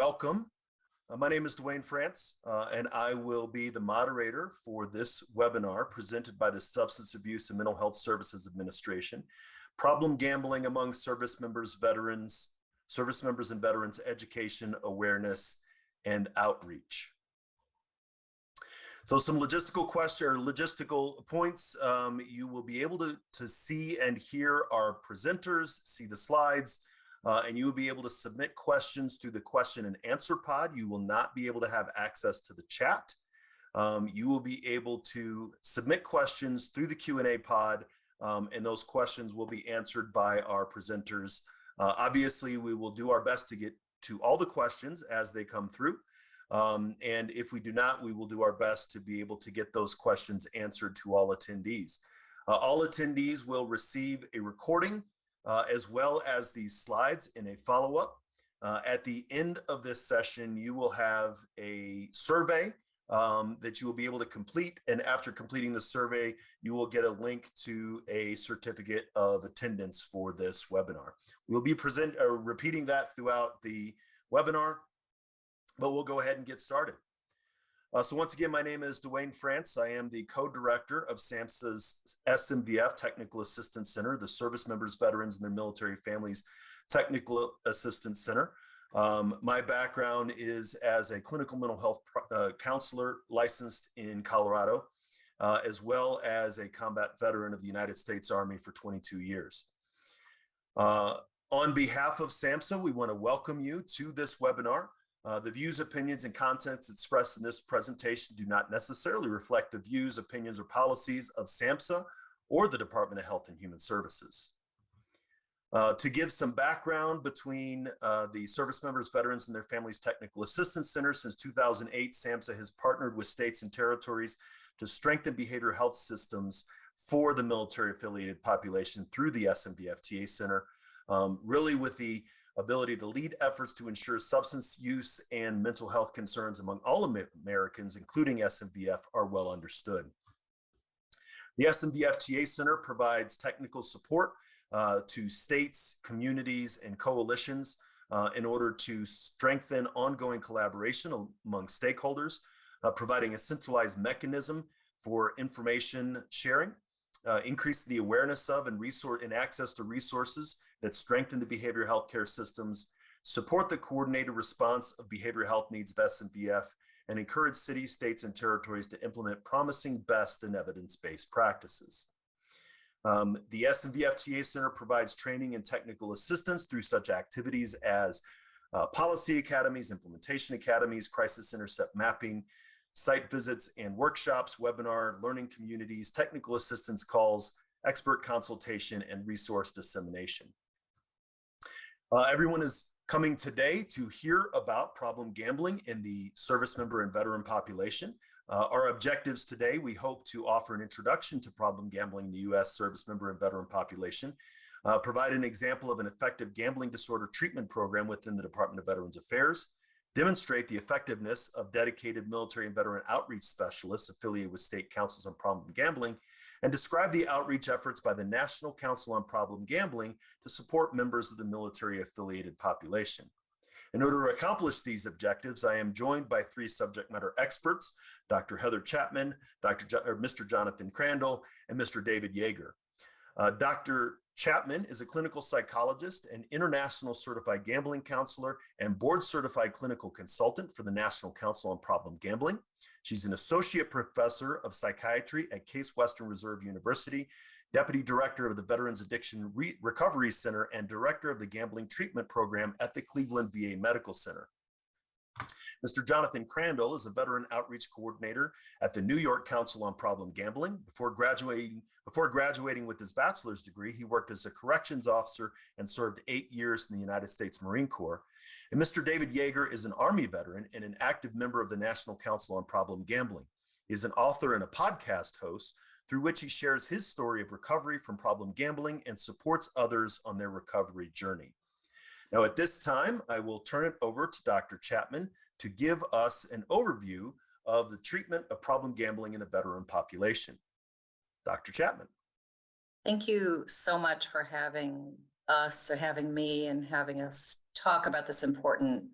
welcome. My name is Dwayne France, and I will be the moderator for this webinar presented by the Substance Abuse and Mental Health Services Administration, Problem Gambling Among Service Members and Veterans, Education, Awareness, and Outreach. So some logistical points. You will be able to see and hear our presenters, see the slides, and you will be able to submit questions through the question and answer pod. You will not be able to have access to the chat. You will be able to submit questions through the Q&A pod, and those questions will be answered by our presenters. Obviously, we will do our best to get to all the questions as they come through. And if we do not, we will do our best to be able to get those questions answered to all attendees. All attendees will receive a recording as well as these slides in a follow-up. At the end of this session, you will have a survey that you will be able to complete. And after completing the survey, you will get a link to a certificate of attendance for this webinar. We'll be repeating that throughout the webinar, but we'll go ahead and get started. So once again, my name is Dwayne France. I am the co-director of SAMHSA's SMVF Technical Assistance Center, the Service Members, Veterans, and their Military Families Technical Assistance Center. My background is as a clinical mental health counselor licensed in Colorado, as well as a combat veteran of the United States Army for 22 years. On behalf of SAMHSA, we want to welcome you to this webinar. The views, opinions, and contents expressed in this presentation do not necessarily reflect the views, opinions, or policies of SAMHSA or the Department of Health and Human Services. To give some background between the Service Members, Veterans, and their Families Technical Assistance Center, since 2008, SAMHSA has partnered with states and territories to strengthen behavioral health systems for the military-affiliated population through the SMVF-TA Center, really with the ability to lead efforts to ensure substance use and mental health concerns among all Americans, including SMVF, are well understood. The SMVF-TA Center provides technical support to states, communities, and coalitions in order to strengthen ongoing collaboration among stakeholders, providing a centralized mechanism for information sharing, increase the awareness of and access to resources that strengthen the behavioral health care systems, support the coordinated response of behavioral health needs of SMVF, and encourage cities, states, and territories to implement promising best and evidence-based practices. The SMVF-TA Center provides training and technical assistance through such activities as policy academies, implementation academies, crisis intercept mapping, site visits and workshops, webinar, learning communities, technical assistance calls, expert consultation, and resource dissemination. Everyone is coming today to hear about problem gambling in the service member and veteran population. Our objectives today, we hope to offer an introduction to problem gambling in the U.S. service member and veteran population, provide an example of an effective gambling disorder treatment program within the Department of Veterans Affairs, demonstrate the effectiveness of dedicated military and veteran outreach specialists affiliated with state councils on problem gambling, and describe the outreach efforts by the National Council on Problem Gambling to support members of the military-affiliated population. In order to accomplish these objectives, I am joined by three subject matter experts, Dr. Heather Chapman, Mr. Jonathan Crandall, and Mr. David Yeager. Dr. Chapman is a clinical psychologist and international certified gambling counselor and board certified clinical consultant for the National Council on Problem Gambling. She's an associate professor of psychiatry at Case Western Reserve University, deputy director of the Veterans Addiction Recovery Center, and director of the Gambling Treatment Program at the Cleveland VA Medical Center. Mr. Jonathan Crandall is a veteran outreach coordinator at the New York Council on Problem Gambling. Before graduating with his bachelor's degree, he worked as a corrections officer and served 8 years in the United States Marine Corps. And Mr. David Yeager is an Army veteran and an active member of the National Council on Problem Gambling. He is an author and a podcast host through which he shares his story of recovery from problem gambling and supports others on their recovery journey. Now, at this time, I will turn it over to Dr. Chapman to give us an overview of the treatment of problem gambling in the veteran population. Dr. Chapman. Thank you so much for having us, or having me, and having us talk about this important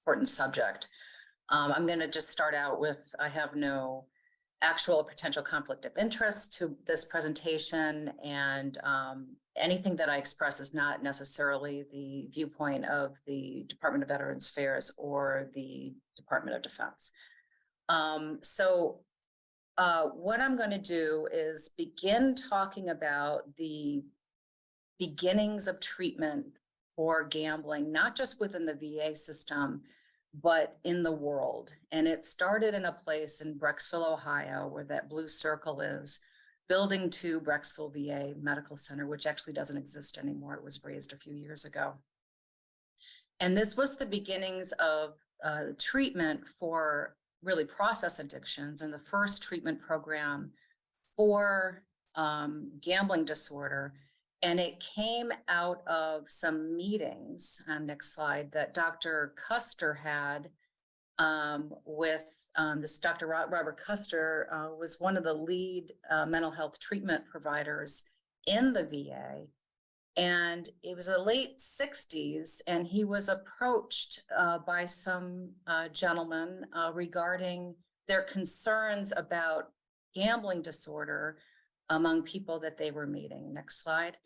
important subject. I'm going to just start out with, I have no actual potential conflict of interest to this presentation, and anything that I express is not necessarily the viewpoint of the Department of Veterans Affairs or the Department of Defense. What I'm going to do is begin talking about the beginnings of treatment for gambling, not just within the VA system, but in the world. And it started in a place in Brecksville, Ohio, where that blue circle is, building 2 Brecksville VA Medical Center, which actually doesn't exist anymore. It was raised a few years ago. And this was the beginnings of treatment for really process addictions, and the first treatment program for gambling disorder. And it came out of some meetings, next slide, that Dr. Custer had with this Dr. Robert Custer was one of the lead mental health treatment providers in the VA. And it was the late 60s, and he was approached by some gentlemen regarding their concerns about gambling disorder among people that they were meeting. Next slide.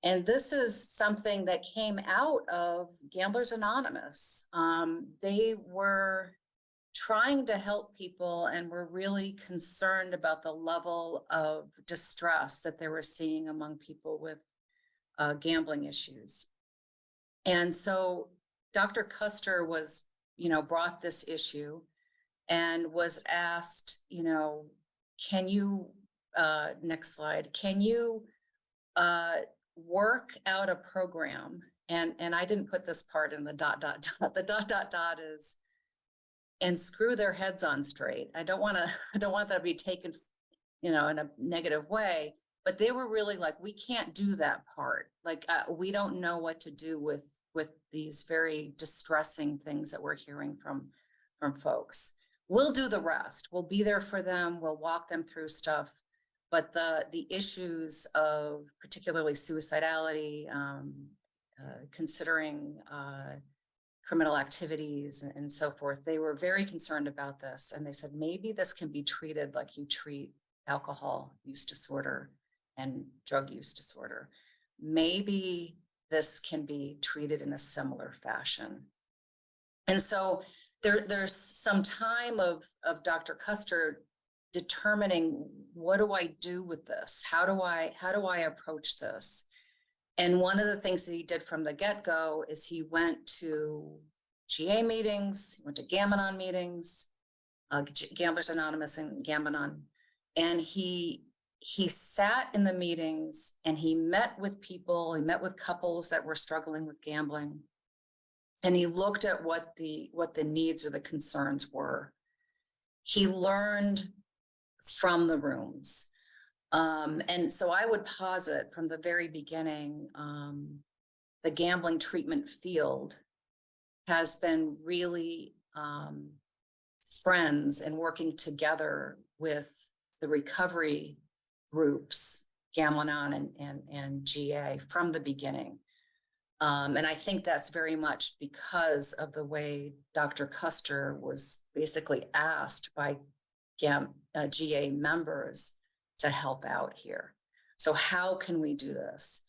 And this is something that came out of Gamblers Anonymous. They were trying to help people and were really concerned about the level of distress that they were seeing among people with gambling issues. And so Dr. Custer was, brought this issue and was asked, can you, next slide, can you work out a program? And I didn't put this part in the ... The ... is, and screw their heads on straight. I don't want that to be taken, in a negative way, but they were really like, we can't do that part. Like, we don't know what to do with these very distressing things that we're hearing from folks. We'll do the rest. We'll be there for them. We'll walk them through stuff. But the issues of particularly suicidality, considering criminal activities and so forth, they were very concerned about this. And they said, maybe this can be treated like you treat alcohol use disorder and drug use disorder. Maybe this can be treated in a similar fashion. And so there's some time of Dr. Custer determining, what do I do with this? How do I approach this? And one of the things that he did from the get-go is he went to GA meetings, he went to Gam-Anon meetings, Gamblers Anonymous and Gam-Anon, and he sat in the meetings and he met with people, he met with couples that were struggling with gambling, and he looked at what the needs or the concerns were. He learned from the rooms. And so I would posit from the very beginning, the gambling treatment field has been really friends and working together with the recovery groups, Gam-Anon and GA from the beginning. And I think that's very much because of the way Dr. Custer was basically asked by GA members to help out here. So how can we do this?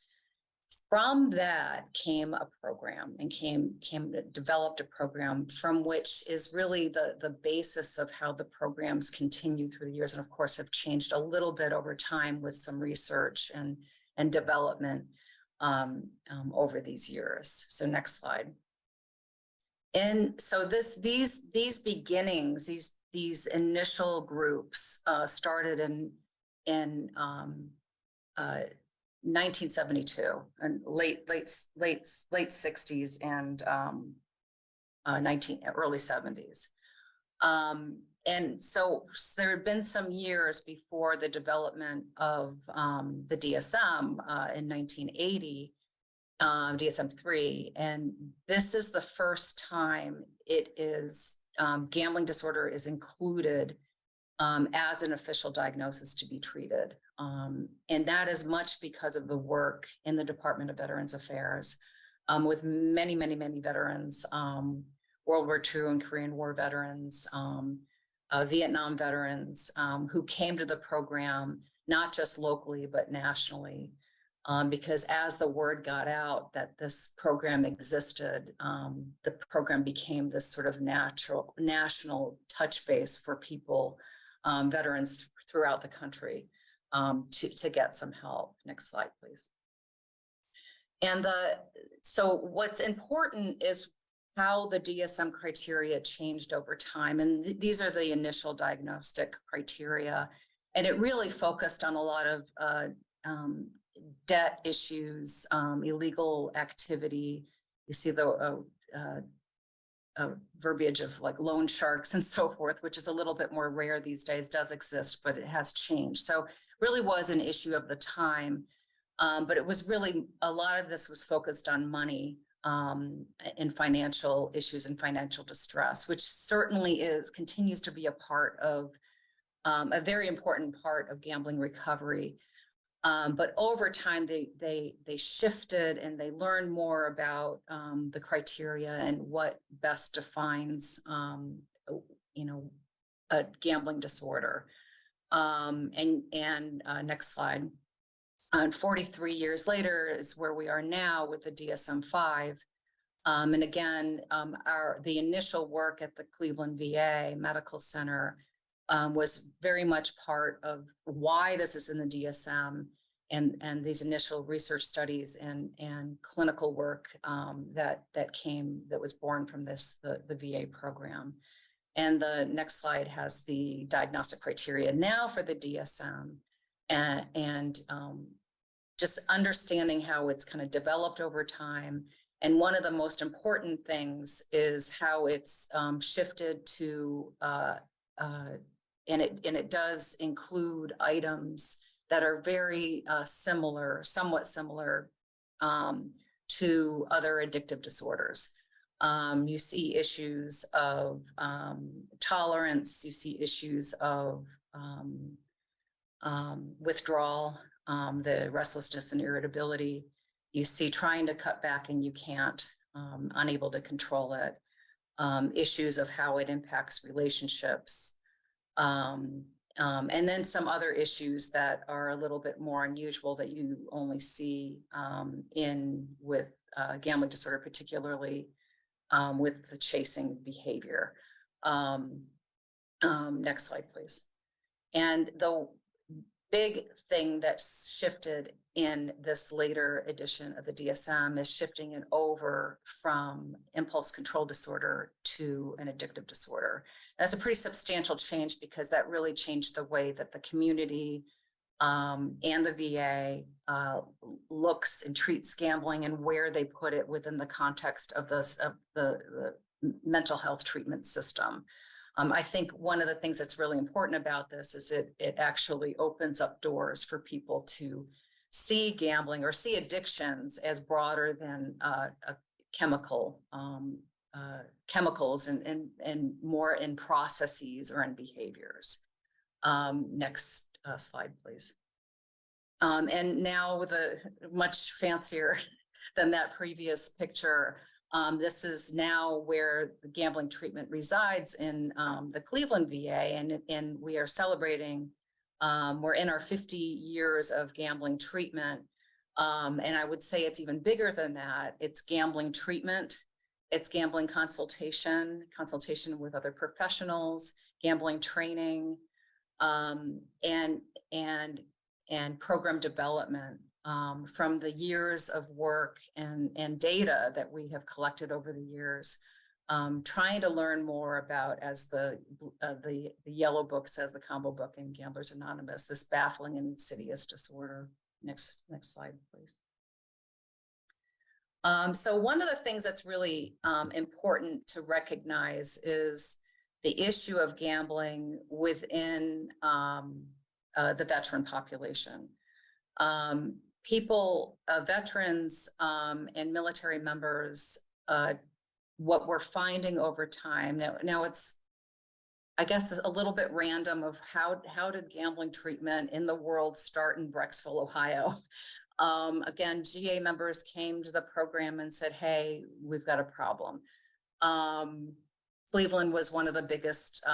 From that came a program and developed a program from which is really the basis of how the programs continue through the years, and of course have changed a little bit over time with some research and development over these years. So next slide. And so these beginnings, these initial groups started in 1972 and late 60s and early 70s. And so there had been some years before the development of the DSM in 1980, DSM-3, and this is the first time it is gambling disorder is included as an official diagnosis to be treated. And that is much because of the work in the Department of Veterans Affairs with many veterans World War II and Korean War veterans, Vietnam veterans, who came to the program, not just locally, but nationally. Because as the word got out that this program existed, the program became this sort of national touch base for people, veterans throughout the country, to get some help. Next slide, please. And so what's important is how the DSM criteria changed over time. And these are the initial diagnostic criteria. And it really focused on a lot of debt issues, illegal activity. You see the verbiage of like loan sharks and so forth, which is a little bit more rare these days, does exist, but it has changed. So really was an issue of the time. But it was really, a lot of this was focused on money, and financial issues and financial distress, which certainly continues to be a part of, a very important part of gambling recovery. But over time, they shifted and they learned more about the criteria and what best defines, a gambling disorder. Next slide. 43 years later is where we are now with the DSM-5. And again, the initial work at the Cleveland VA Medical Center was very much part of why this is in the DSM, and these initial research studies and clinical work that was born from the VA program. And the next slide has the diagnostic criteria now for the DSM, and just understanding how it's kind of developed over time. And one of the most important things is how it's shifted to, and it does include items that are very somewhat similar to other addictive disorders. You see issues of tolerance, you see issues of withdrawal, the restlessness and irritability. You see trying to cut back and you can't, unable to control it. Issues of how it impacts relationships. And then some other issues that are a little bit more unusual that you only see with gambling disorder, particularly with the chasing behavior. Next slide, please. And the big thing that's shifted in this later edition of the DSM is shifting it over from impulse control disorder to an addictive disorder. That's a pretty substantial change because that really changed the way that the community and the VA looks and treats gambling and where they put it within the context of the mental health treatment system. I think one of the things that's really important about this is it actually opens up doors for people to see gambling or see addictions as broader than chemicals and more in processes or in behaviors. Next slide, please. And now with a much fancier than that previous picture, this is now where the gambling treatment resides in the Cleveland VA, and we are celebrating, we're in our 50 years of gambling treatment. And I would say it's even bigger than that. It's gambling treatment, it's gambling consultation with other professionals, gambling training, and program development. From the years of work and data that we have collected over the years, trying to learn more about, as the yellow book says, the combo book in Gamblers Anonymous, this baffling and insidious disorder. Next slide, please. So one of the things that's really important to recognize is the issue of gambling within the veteran population. Veterans and military members, what we're finding over time, now it's, I guess, a little bit random of how did gambling treatment in the world start in Brecksville, Ohio? Again, GA members came to the program and said, hey, we've got a problem. Cleveland was one of the biggest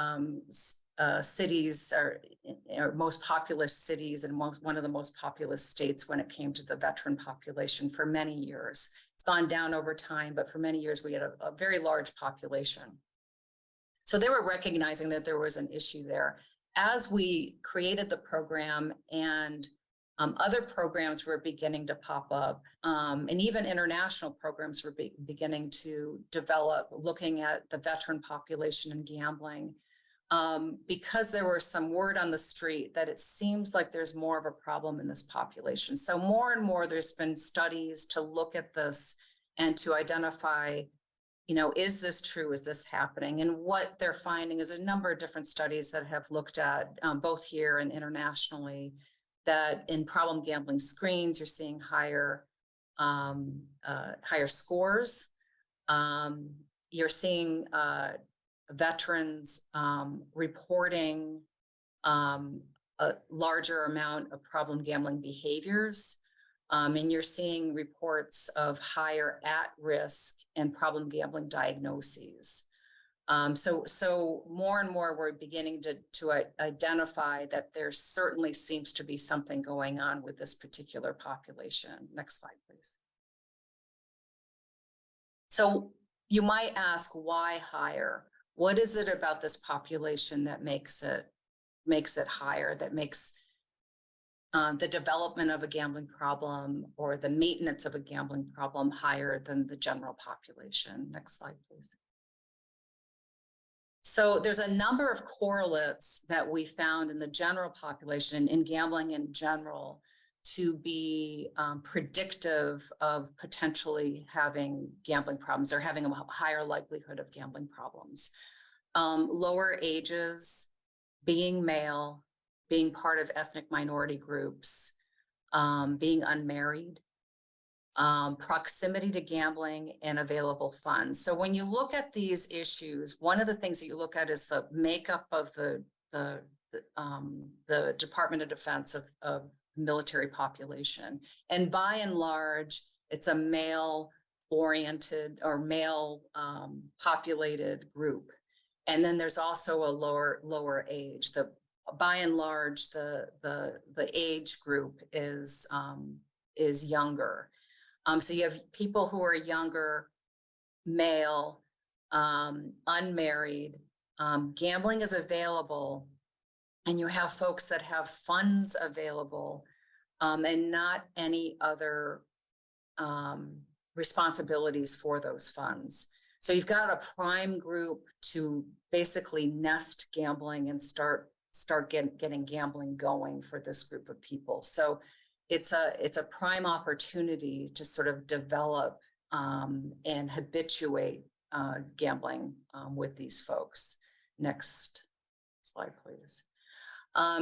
cities or most populous cities and one of the most populous states when it came to the veteran population for many years. It's gone down over time, but for many years we had a very large population. So they were recognizing that there was an issue there. As we created the program and other programs were beginning to pop up, and even international programs were beginning to develop, looking at the veteran population and gambling, because there was some word on the street that it seems like there's more of a problem in this population. So more and more there's been studies to look at this and to identify, is this true? Is this happening? And what they're finding is a number of different studies that have looked at both here and internationally, that in problem gambling screens, you're seeing higher scores. You're seeing veterans reporting a larger amount of problem gambling behaviors. And you're seeing reports of higher at-risk and problem gambling diagnoses. So more and more we're beginning to identify that there certainly seems to be something going on with this particular population. Next slide, please. So you might ask, why higher? What is it about this population that makes it higher, that makes the development of a gambling problem or the maintenance of a gambling problem higher than the general population? Next slide, please. So there's a number of correlates that we found in the general population, in gambling in general, to be predictive of potentially having gambling problems or having a higher likelihood of gambling problems. Lower ages, being male, being part of ethnic minority groups, being unmarried, proximity to gambling, and available funds. So when you look at these issues, one of the things that you look at is the makeup of the Department of Defense of military population. And by and large, it's a male-oriented or male populated group. And then there's also a lower age. By and large, the age group is younger. So you have people who are younger, male, unmarried, gambling is available, and you have folks that have funds available and not any other responsibilities for those funds. So you've got a prime group to basically nest gambling and start getting gambling going for this group of people. So it's a prime opportunity to sort of develop and habituate gambling with these folks. Next slide, please.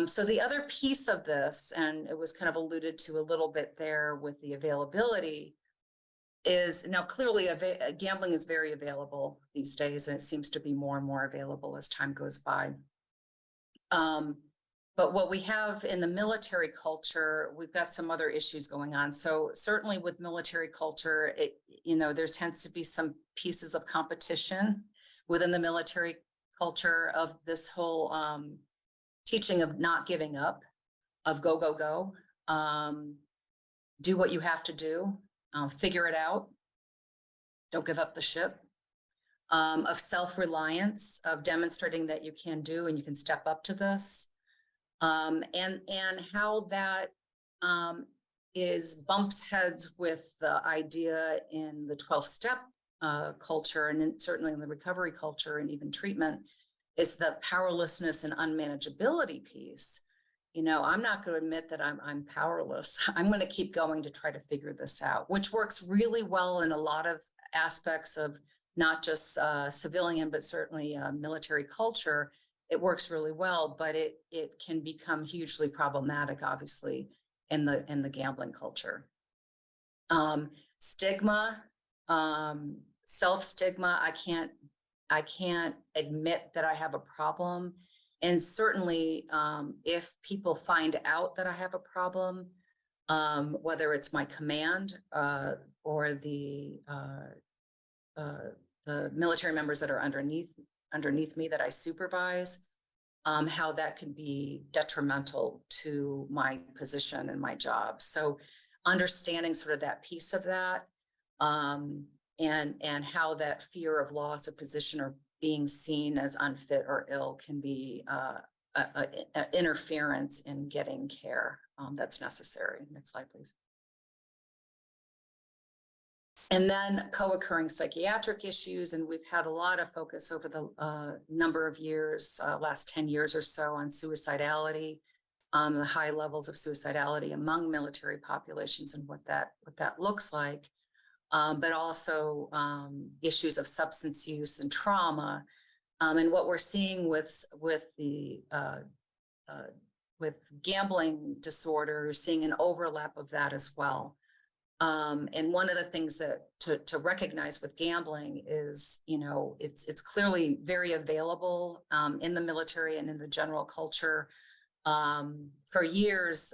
So the other piece of this, and it was kind of alluded to a little bit there with the availability, is now clearly gambling is very available these days, and it seems to be more and more available as time goes by. But what we have in the military culture, we've got some other issues going on. So certainly with military culture, there tends to be some pieces of competition within the military culture of this whole teaching of not giving up, of go, go, go, do what you have to do, figure it out, don't give up the ship, of self-reliance, of demonstrating that you can do and you can step up to this. And how that bumps heads with the idea in the 12-step culture, and certainly in the recovery culture and even treatment, is the powerlessness and unmanageability piece. I'm not going to admit that I'm powerless. I'm going to keep going to try to figure this out, which works really well in a lot of aspects of not just civilian, but certainly military culture. It works really well, but it can become hugely problematic, obviously, in the gambling culture. Stigma, self-stigma. I can't admit that I have a problem, and certainly if people find out that I have a problem, whether it's my command or the the military members that are underneath me that I supervise, how that can be detrimental to my position and my job. So understanding sort of that piece of that, and how that fear of loss of position or being seen as unfit or ill can be a interference in getting care that's necessary. Next slide, please. And then co-occurring psychiatric issues, and we've had a lot of focus over the number of years, last 10 years or so, on suicidality, the high levels of suicidality among military populations and what that looks like, but also issues of substance use and trauma, and what we're seeing with gambling disorders, seeing an overlap of that as well. And one of the things that to recognize with gambling is, it's clearly very available in the military and in the general culture. For years,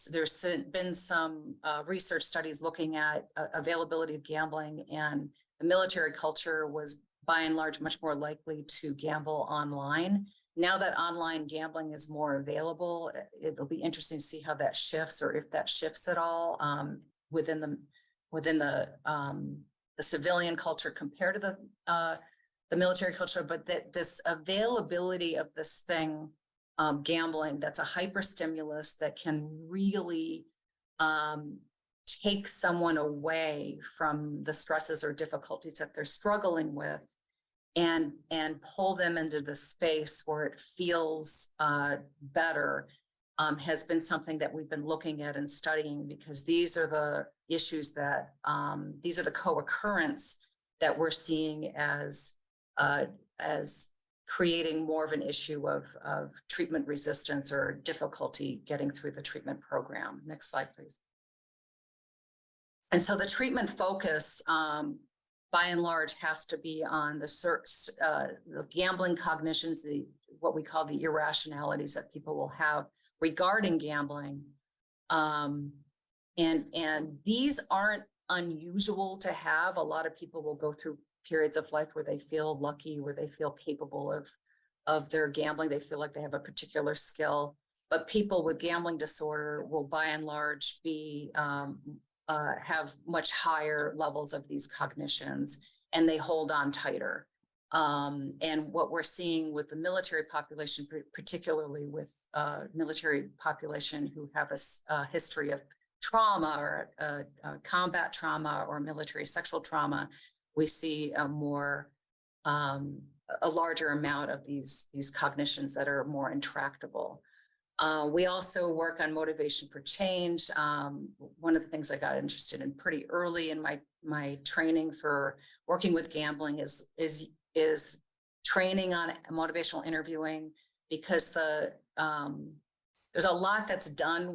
there's been some research studies looking at availability of gambling, and the military culture was by and large much more likely to gamble online. Now that online gambling is more available, it'll be interesting to see how that shifts, or if that shifts at all within the civilian culture compared to the military culture. But that this availability of this thing, gambling, that's a hyper stimulus that can really take someone away from the stresses or difficulties that they're struggling with, and pull them into the space where it feels better, has been something that we've been looking at and studying, because these are the issues that, these are the co-occurrence that we're seeing as creating more of an issue of treatment resistance or difficulty getting through the treatment program. Next slide, please. And so the treatment focus, by and large, has to be on the gambling cognitions, what we call the irrationalities that people will have regarding gambling. And these aren't unusual to have. A lot of people will go through periods of life where they feel lucky, where they feel capable of their gambling. They feel like they have a particular skill. But people with gambling disorder will by and large be have much higher levels of these cognitions, and they hold on tighter. And what we're seeing with the military population, particularly with military population who have a history of trauma, or combat trauma, or military sexual trauma, we see a larger amount of these cognitions that are more intractable. We also work on motivation for change. One of the things I got interested in pretty early in my training for working with gambling is training on motivational interviewing, because there's a lot that's done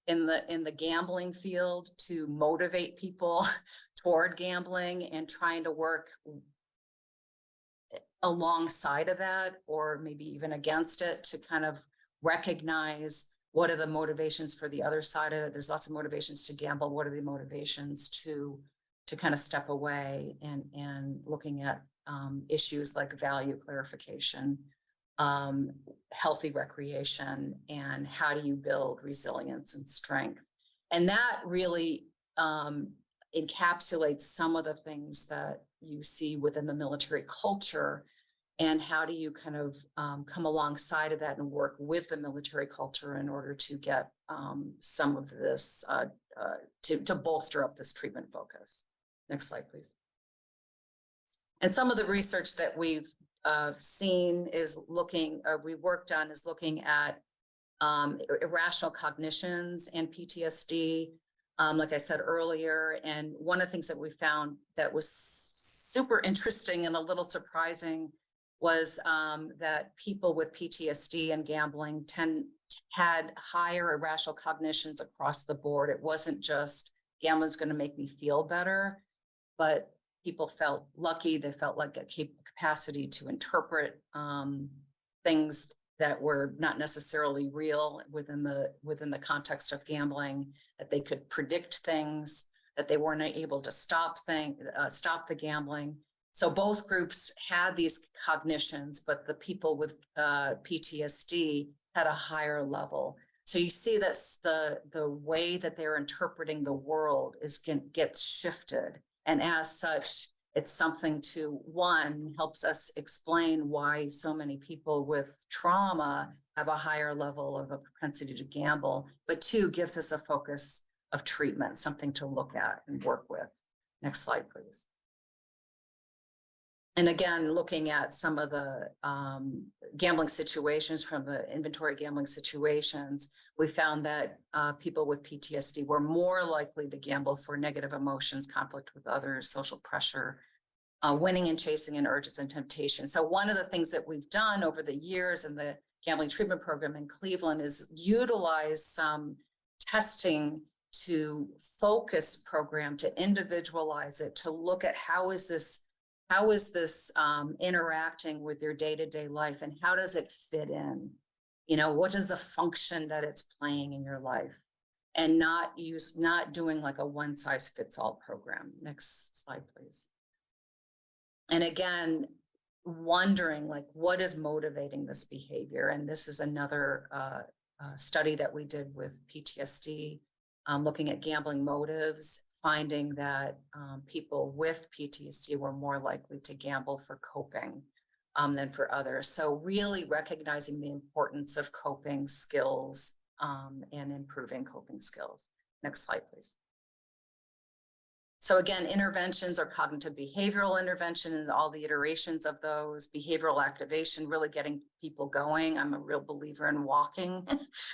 in the gambling field to motivate people toward gambling, and trying to work alongside of that, or maybe even against it, to kind of recognize what are the motivations for the other side of it. There's lots of motivations to gamble. What are the motivations to kind of step away, and looking at issues like value clarification, healthy recreation, and how do you build resilience and strength. And that really encapsulates some of the things that you see within the military culture, and how do you kind of come alongside of that and work with the military culture in order to get some of this, to bolster up this treatment focus. Next slide, please. And some of the research that we've seen is we worked on is looking at irrational cognitions and PTSD, like I said earlier. And one of the things that we found that was super interesting and a little surprising was that people with PTSD and gambling had higher irrational cognitions across the board. It wasn't just gambling's going to make me feel better, but people felt lucky. They felt like a capacity to interpret things that were not necessarily real within the context of gambling, that they could predict things, that they weren't able to stop the gambling. So both groups had these cognitions, but the people with PTSD had a higher level. So you see that the way that they're interpreting the world gets shifted. And as such, it's something to, one, helps us explain why so many people with trauma have a higher level of a propensity to gamble, but two, gives us a focus of treatment, something to look at and work with. Next slide, please. And again, looking at some of the gambling situations from the inventory gambling situations, we found that people with PTSD were more likely to gamble for negative emotions, conflict with others, social pressure, winning and chasing and urges and temptation. So one of the things that we've done over the years in the gambling treatment program in Cleveland is utilize some testing to focus program, to individualize it, to look at how is this interacting with your day-to-day life, and how does it fit in? You know, what is the function that it's playing in your life? And not doing like a one-size-fits-all program. Next slide, please. And again, wondering like, what is motivating this behavior? And this is another study that we did with PTSD, looking at gambling motives, finding that people with PTSD were more likely to gamble for coping than for others. So really recognizing the importance of coping skills and improving coping skills. Next slide, please. So again, interventions are cognitive behavioral interventions, all the iterations of those, behavioral activation, really getting people going. I'm a real believer in walking.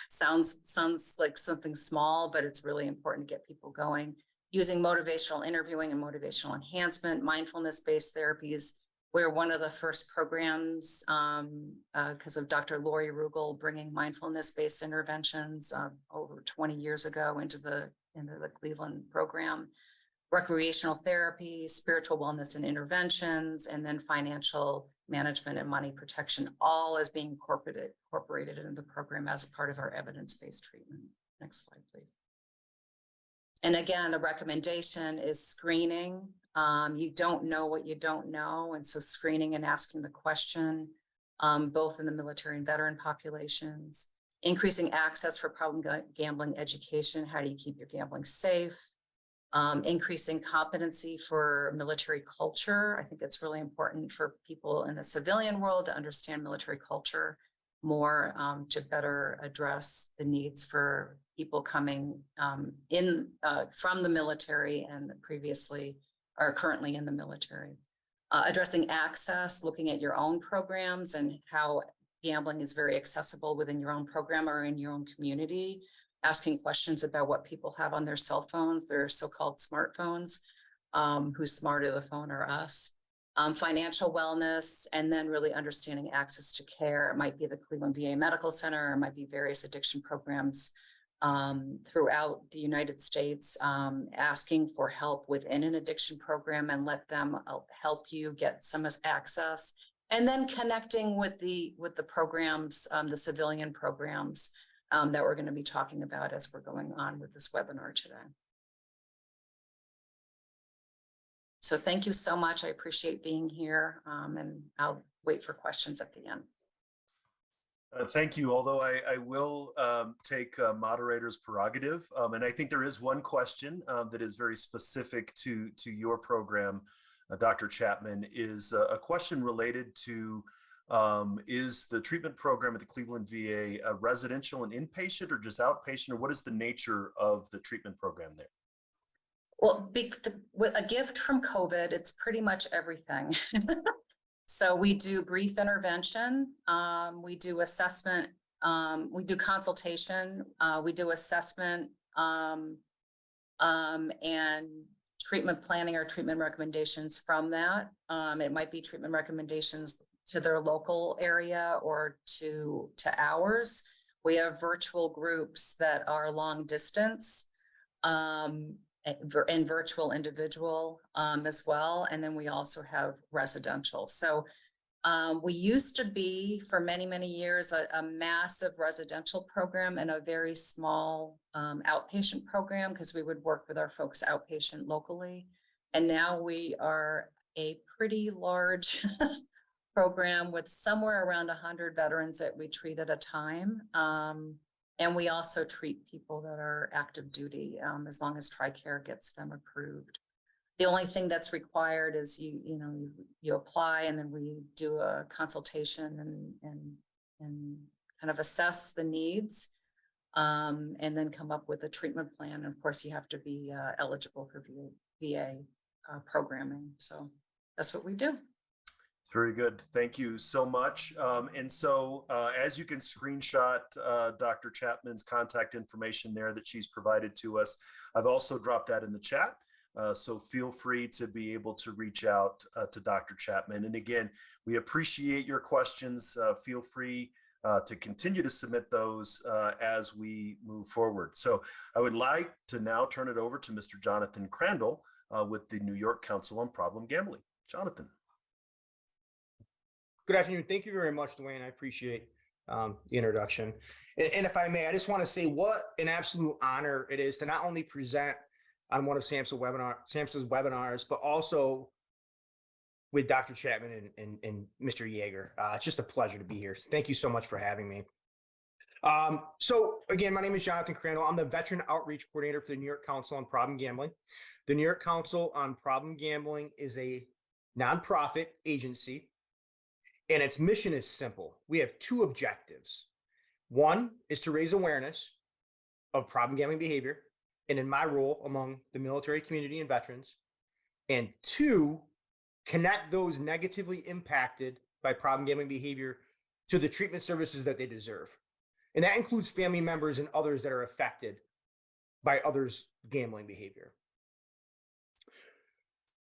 sounds like something small, but it's really important to get people going. Using motivational interviewing and motivational enhancement, mindfulness-based therapies. We're one of the first programs because of Dr. Lori Rugel bringing mindfulness-based interventions over 20 years ago into the Cleveland program. Recreational therapy, spiritual wellness and interventions, and then financial management and money protection, all as being incorporated into the program as a part of our evidence-based treatment. Next slide, please. And again, a recommendation is screening. You don't know what you don't know. And so screening and asking the question, both in the military and veteran populations, increasing access for problem gambling education. How do you keep your gambling safe? Increasing competency for military culture. I think it's really important for people in the civilian world to understand military culture more, to better address the needs for people coming in from the military and previously or currently in the military. Addressing access, looking at your own programs and how gambling is very accessible within your own program or in your own community. Asking questions about what people have on their cell phones, their so-called smartphones, who's smarter, the phone or us. Financial wellness, and then really understanding access to care. It might be the Cleveland VA Medical Center, it might be various addiction programs throughout the United States, asking for help within an addiction program and let them help you get some access. And then connecting with the programs, the civilian programs, that we're going to be talking about as we're going on with this webinar today. So thank you so much. I appreciate being here, and I'll wait for questions at the end. Thank you. Although I will take moderator's prerogative, and I think there is one question that is very specific to your program, Dr. Chapman, is a question related to is the treatment program at the Cleveland VA residential and inpatient or just outpatient, or what is the nature of the treatment program there? Well, with a gift from COVID, it's pretty much everything. So we do brief intervention, we do assessment, we do consultation, we do assessment, and treatment planning or treatment recommendations from that. It might be treatment recommendations to their local area or to ours. We have virtual groups that are long distance and virtual individual as well. And then we also have residential. So we used to be for many, many years a massive residential program and a very small outpatient program because we would work with our folks outpatient locally. And now we are a pretty large program with somewhere around 100 veterans that we treat at a time. And we also treat people that are active duty, as long as TRICARE gets them approved. The only thing that's required is you apply, and then we do a consultation and kind of assess the needs, and then come up with a treatment plan. And of course, you have to be eligible for VA programming. So that's what we do. It's very good. Thank you so much. And so as you can screenshot Dr. Chapman's contact information there that she's provided to us, I've also dropped that in the chat. So feel free to be able to reach out to Dr. Chapman. And again, we appreciate your questions. Feel free to continue to submit those as we move forward. So I would like to now turn it over to Mr. Jonathan Crandall with the New York Council on Problem Gambling. Jonathan. Good afternoon. Thank you very much, Dwayne. I appreciate the introduction. And if I may, I just want to say what an absolute honor it is to not only present on one of SAMHSA's webinars, but also with Dr. Chapman and Mr. Yeager. It's just a pleasure to be here. Thank you so much for having me. So again, my name is Jonathan Crandall. I'm the Veteran Outreach Coordinator for the New York Council on Problem Gambling. The New York Council on Problem Gambling is a nonprofit agency, and its mission is simple. We have two objectives. One is to raise awareness of problem gambling behavior, and in my role among the military community and veterans. And two, connect those negatively impacted by problem gambling behavior to the treatment services that they deserve. And that includes family members and others that are affected by others' gambling behavior.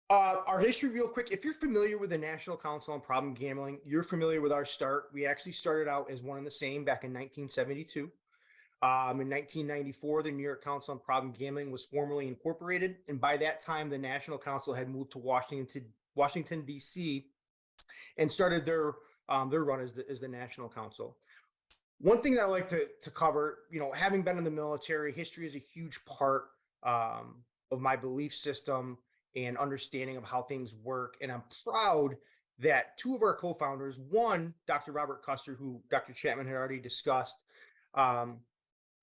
Our history real quick. If you're familiar with the National Council on Problem Gambling, you're familiar with our start. We actually started out as one and the same back in 1972. In 1994, the New York Council on Problem Gambling was formally incorporated. And by that time, the National Council had moved to Washington, D.C. and started their run as the National Council. One thing that I like to cover, having been in the military, history is a huge part of my belief system and understanding of how things work. And I'm proud that two of our co-founders, one, Dr. Robert Custer, who Dr. Chapman had already discussed, and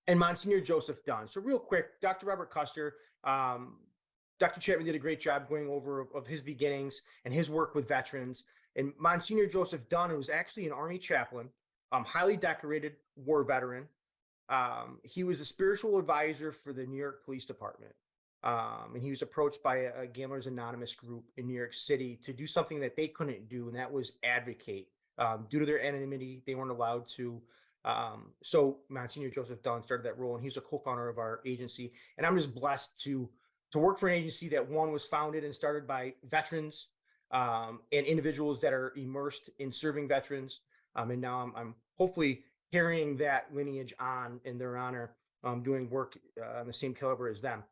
Monsignor Joseph Dunn. So real quick, Dr. Robert Custer, Dr. Chapman did a great job going over of his beginnings and his work with veterans. And Monsignor Joseph Dunn, who was actually an Army chaplain, highly decorated war veteran. He was a spiritual advisor for the New York Police Department. And he was approached by a Gamblers Anonymous group in New York City to do something that they couldn't do, and that was advocate. Due to their anonymity, they weren't allowed to. So Monsignor Joseph Dunn started that role, and he's a co-founder of our agency. And I'm just blessed to work for an agency that, one, was founded and started by veterans and individuals that are immersed in serving veterans. And now I'm hopefully carrying that lineage on in their honor, doing work on the same caliber as them.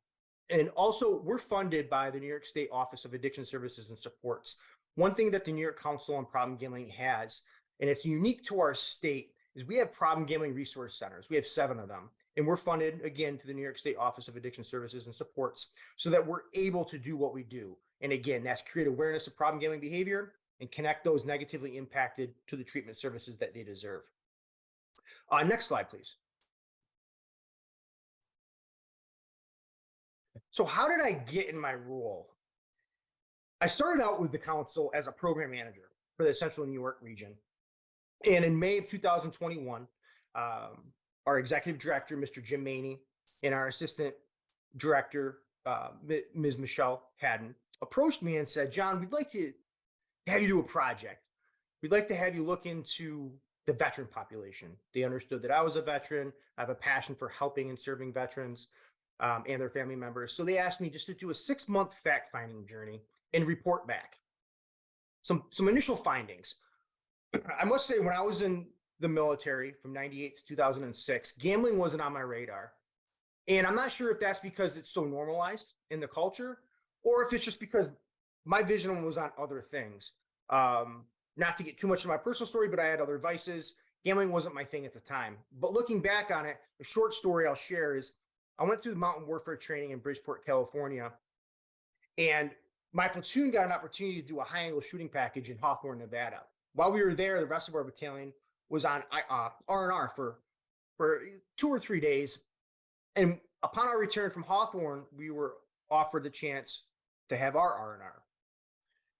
And also, we're funded by the New York State Office of Addiction Services and Supports. One thing that the New York Council on Problem Gambling has, and it's unique to our state, is we have problem gambling resource centers. We have 7 of them. And we're funded, again, to the New York State Office of Addiction Services and Supports so that we're able to do what we do. And again, that's create awareness of problem gambling behavior and connect those negatively impacted to the treatment services that they deserve. Next slide, please. So how did I get in my role? I started out with the council as a program manager for the Central New York region. And in May of 2021, our executive director, Mr. Jim Maney, and our assistant director, Ms. Michelle Haddon, approached me and said, John, we'd like to have you do a project. We'd like to have you look into the veteran population. They understood that I was a veteran. I have a passion for helping and serving veterans and their family members. So they asked me just to do a 6-month fact-finding journey and report back. Some initial findings. I must say, when I was in the military from 98 to 2006, gambling wasn't on my radar. And I'm not sure if that's because it's so normalized in the culture, or if it's just because my vision was on other things. Not to get too much of my personal story, but I had other vices. Gambling wasn't my thing at the time. But looking back on it, a short story I'll share is I went through the mountain warfare training in Bridgeport, California. And my platoon got an opportunity to do a high angle shooting package in Hawthorne, Nevada. While we were there, the rest of our battalion was on R&R for 2 or 3 days. And upon our return from Hawthorne, we were offered the chance to have our R&R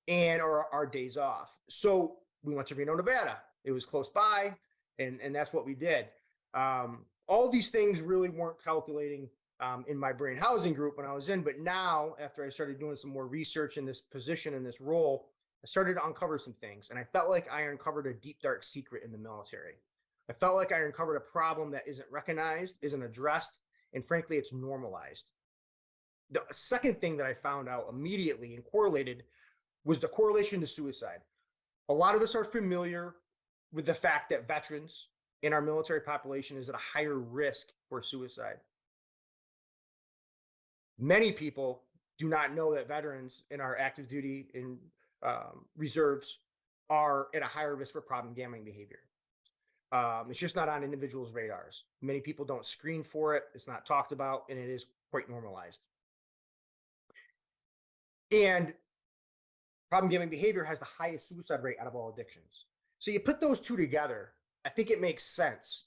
and our days off. So we went to Reno, Nevada. It was close by, and that's what we did. All these things really weren't calculating in my brain housing group when I was in, but now after I started doing some more research in this position, in this role, I started to uncover some things, and I felt like I uncovered a deep, dark secret in the military. I felt like I uncovered a problem that isn't recognized, isn't addressed, and frankly, it's normalized. The second thing that I found out immediately and correlated was the correlation to suicide. A lot of us are familiar with the fact that veterans in our military population is at a higher risk for suicide. Many people do not know that veterans in our active duty and reserves are at a higher risk for problem gambling behavior. It's just not on individuals' radars. Many people don't screen for it. It's not talked about, and it is quite normalized. And problem gambling behavior has the highest suicide rate out of all addictions. So you put those two together, I think it makes sense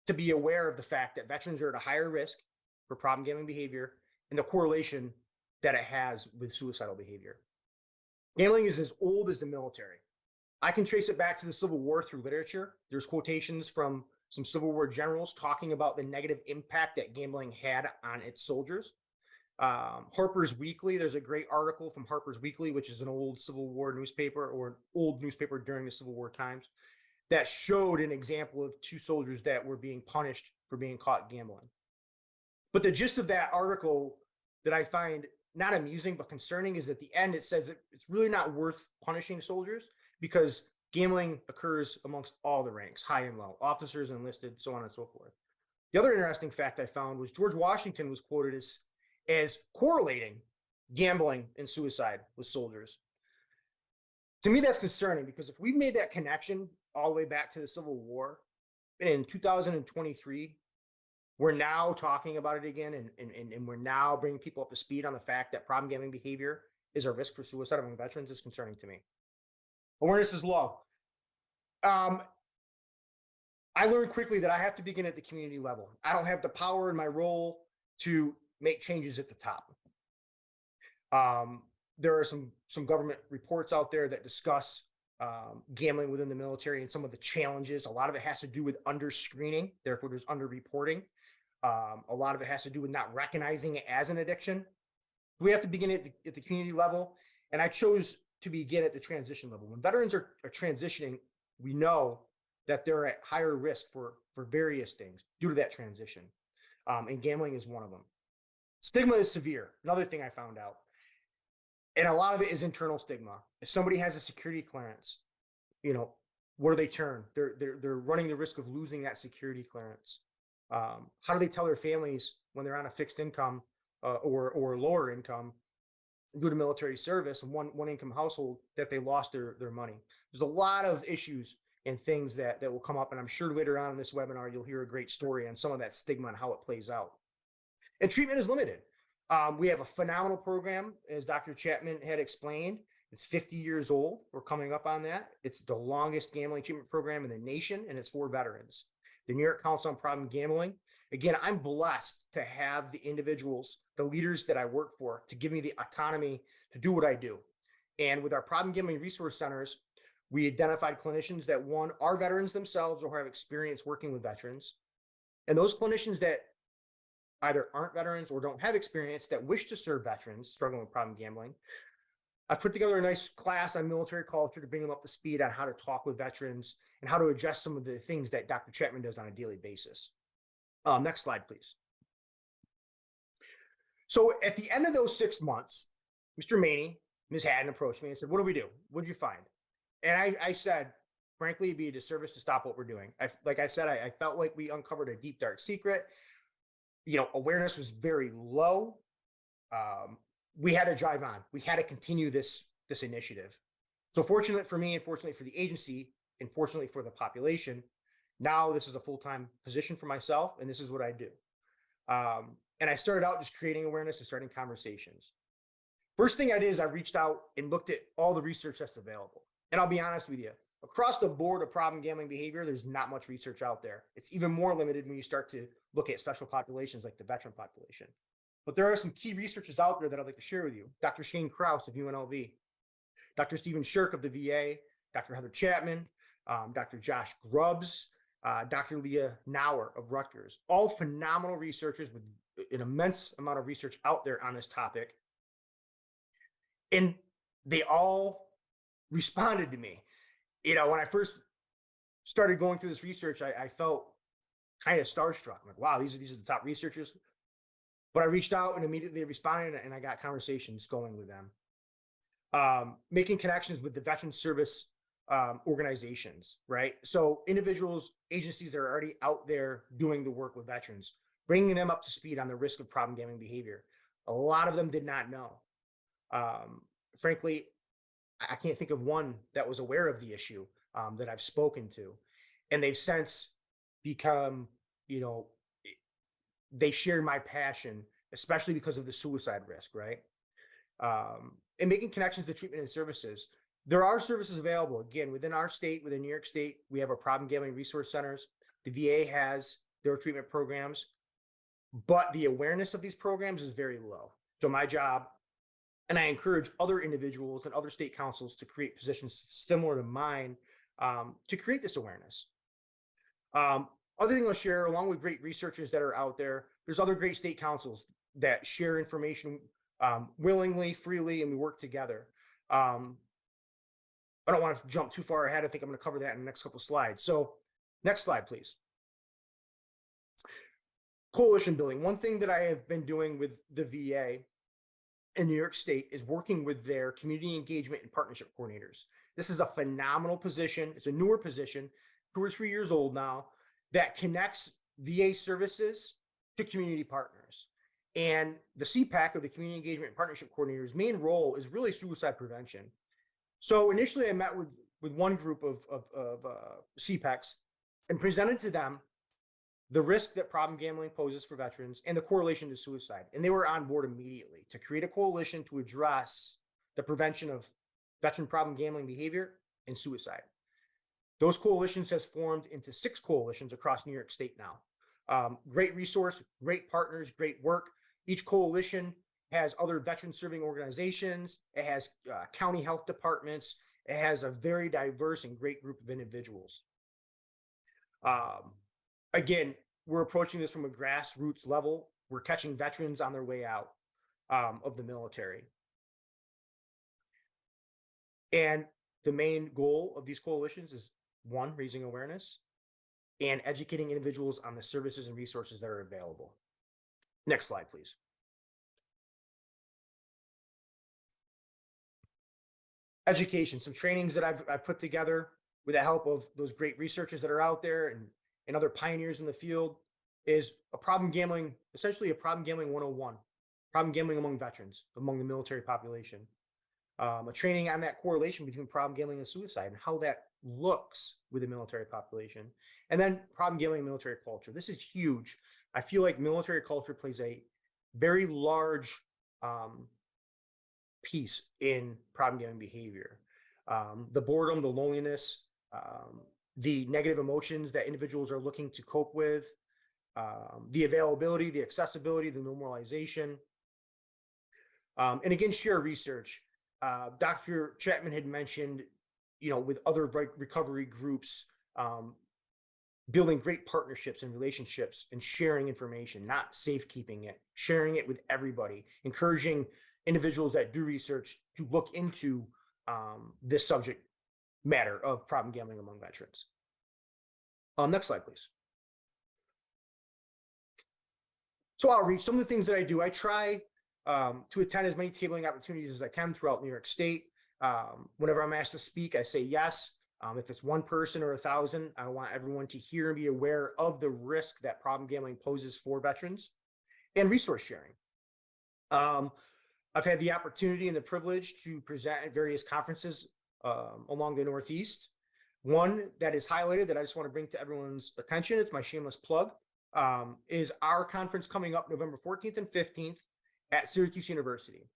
to be aware of the fact that veterans are at a higher risk for problem gambling behavior and the correlation that it has with suicidal behavior. Gambling is as old as the military. I can trace it back to the Civil War through literature. There's quotations from some Civil War generals talking about the negative impact that gambling had on its soldiers. Harper's Weekly, there's a great article from Harper's Weekly, which is an old Civil War newspaper, or an old newspaper during the Civil War times, that showed an example of 2 soldiers that were being punished for being caught gambling. But the gist of that article that I find not amusing but concerning is at the end it says that it's really not worth punishing soldiers because gambling occurs amongst all the ranks, high and low, officers, enlisted, so on and so forth. The other interesting fact I found was George Washington was quoted as correlating gambling and suicide with soldiers. To me, that's concerning because if we made that connection all the way back to the Civil War in 2023, we're now talking about it again, and we're now bringing people up to speed on the fact that problem gambling behavior is a risk for suicide among veterans is concerning to me. Awareness is low. I learned quickly that I have to begin at the community level. I don't have the power in my role to make changes at the top. There are some government reports out there that discuss gambling within the military and some of the challenges. A lot of it has to do with under-screening, therefore there's under-reporting. A lot of it has to do with not recognizing it as an addiction. We have to begin at the community level, and I chose to begin at the transition level. When veterans are transitioning, we know that they're at higher risk for various things due to that transition, and gambling is one of them. Stigma is severe. Another thing I found out, and a lot of it is internal stigma. If somebody has a security clearance, where do they turn? They're running the risk of losing that security clearance. How do they tell their families when they're on a fixed income or lower income due to military service and one income household that they lost their money? There's a lot of issues and things that will come up, and I'm sure later on in this webinar you'll hear a great story on some of that stigma and how it plays out. And treatment is limited. We have a phenomenal program, as Dr. Chapman had explained. It's 50 years old. We're coming up on that. It's the longest gambling treatment program in the nation, and it's for veterans. The New York Council on Problem Gambling. Again, I'm blessed to have the individuals, the leaders that I work for, to give me the autonomy to do what I do. And with our problem gambling resource centers, we identified clinicians that, one, are veterans themselves or have experience working with veterans. And those clinicians that either aren't veterans or don't have experience that wish to serve veterans struggling with problem gambling, I put together a nice class on military culture to bring them up to speed on how to talk with veterans and how to address some of the things that Dr. Chapman does on a daily basis. Next slide, please. So at the end of those 6 months, Mr. Maney, Ms. Haddon approached me and said, "What do we do? What'd you find?" And I said, frankly, it'd be a disservice to stop what we're doing. Like I said, I felt like we uncovered a deep, dark secret. Awareness was very low. We had to drive on. We had to continue this initiative. So fortunate for me and fortunately for the agency and fortunately for the population, now this is a full-time position for myself and this is what I do. And I started out just creating awareness and starting conversations. First thing I did is I reached out and looked at all the research that's available. And I'll be honest with you, across the board of problem gambling behavior, there's not much research out there. It's even more limited when you start to look at special populations like the veteran population. But there are some key researchers out there that I'd like to share with you. Dr. Shane Krause of UNLV, Dr. Stephen Shirk of the VA, Dr. Heather Chapman, Dr. Josh Grubbs, Dr. Leah Nauer of Rutgers, all phenomenal researchers with an immense amount of research out there on this topic. And they all responded to me. You know, when I first started going through this research, I felt kind of starstruck. I'm like, wow, these are the top researchers. But I reached out and immediately responded, and I got conversations going with them. Making connections with the veteran service organizations, right? So individuals, agencies that are already out there doing the work with veterans, bringing them up to speed on the risk of problem gambling behavior. A lot of them did not know. Frankly, I can't think of one that was aware of the issue that I've spoken to. And they've since become, you know, they share my passion, especially because of the suicide risk, right? And making connections to treatment and services. There are services available. Again, within our state, within New York State, we have our problem gambling resource centers. The VA has their treatment programs, but the awareness of these programs is very low. So my job, and I encourage other individuals and other state councils to create positions similar to mine to create this awareness. Other thing I'll share, along with great researchers that are out there, there's other great state councils that share information willingly, freely, and we work together. I don't want to jump too far ahead. I think I'm going to cover that in the next couple of slides. So next slide, please. Coalition building. One thing that I have been doing with the VA in New York State is working with their community engagement and partnership coordinators. This is a phenomenal position. It's a newer position, 2 or 3 years old now, that connects VA services to community partners. And the CPAC, or the Community Engagement and Partnership Coordinator's main role is really suicide prevention. So initially I met with one group of CPACs and presented to them the risk that problem gambling poses for veterans and the correlation to suicide. And they were on board immediately to create a coalition to address the prevention of veteran problem gambling behavior and suicide. Those coalitions has formed into 6 coalitions across New York State now. Great resource, great partners, great work. Each coalition has other veteran serving organizations. It has county health departments. It has a very diverse and great group of individuals. Again, we're approaching this from a grassroots level. We're catching veterans on their way out of the military. And the main goal of these coalitions is, 1, raising awareness, and educating individuals on the services and resources that are available. Next slide, please. Education, some trainings that I've put together with the help of those great researchers that are out there and other pioneers in the field, is essentially a problem gambling 101, problem gambling among veterans, among the military population. A training on that correlation between problem gambling and suicide and how that looks with the military population. And then problem gambling and military culture. This is huge. I feel like military culture plays a very large piece in problem gambling behavior. The boredom, the loneliness, the negative emotions that individuals are looking to cope with, the availability, the accessibility, the normalization. And again, share research. Dr. Chapman had mentioned, with other recovery groups, building great partnerships and relationships and sharing information, not safekeeping it, sharing it with everybody, encouraging individuals that do research to look into this subject matter of problem gambling among veterans. Next slide, please. So outreach, some of the things that I do, I try to attend as many tabling opportunities as I can throughout New York State. Whenever I'm asked to speak, I say yes. If it's 1 person or 1,000, I want everyone to hear and be aware of the risk that problem gambling poses for veterans, and resource sharing. I've had the opportunity and the privilege to present at various conferences along the Northeast. One that is highlighted that I just want to bring to everyone's attention, it's my shameless plug, is our conference coming up November 14th and 15th at Syracuse University.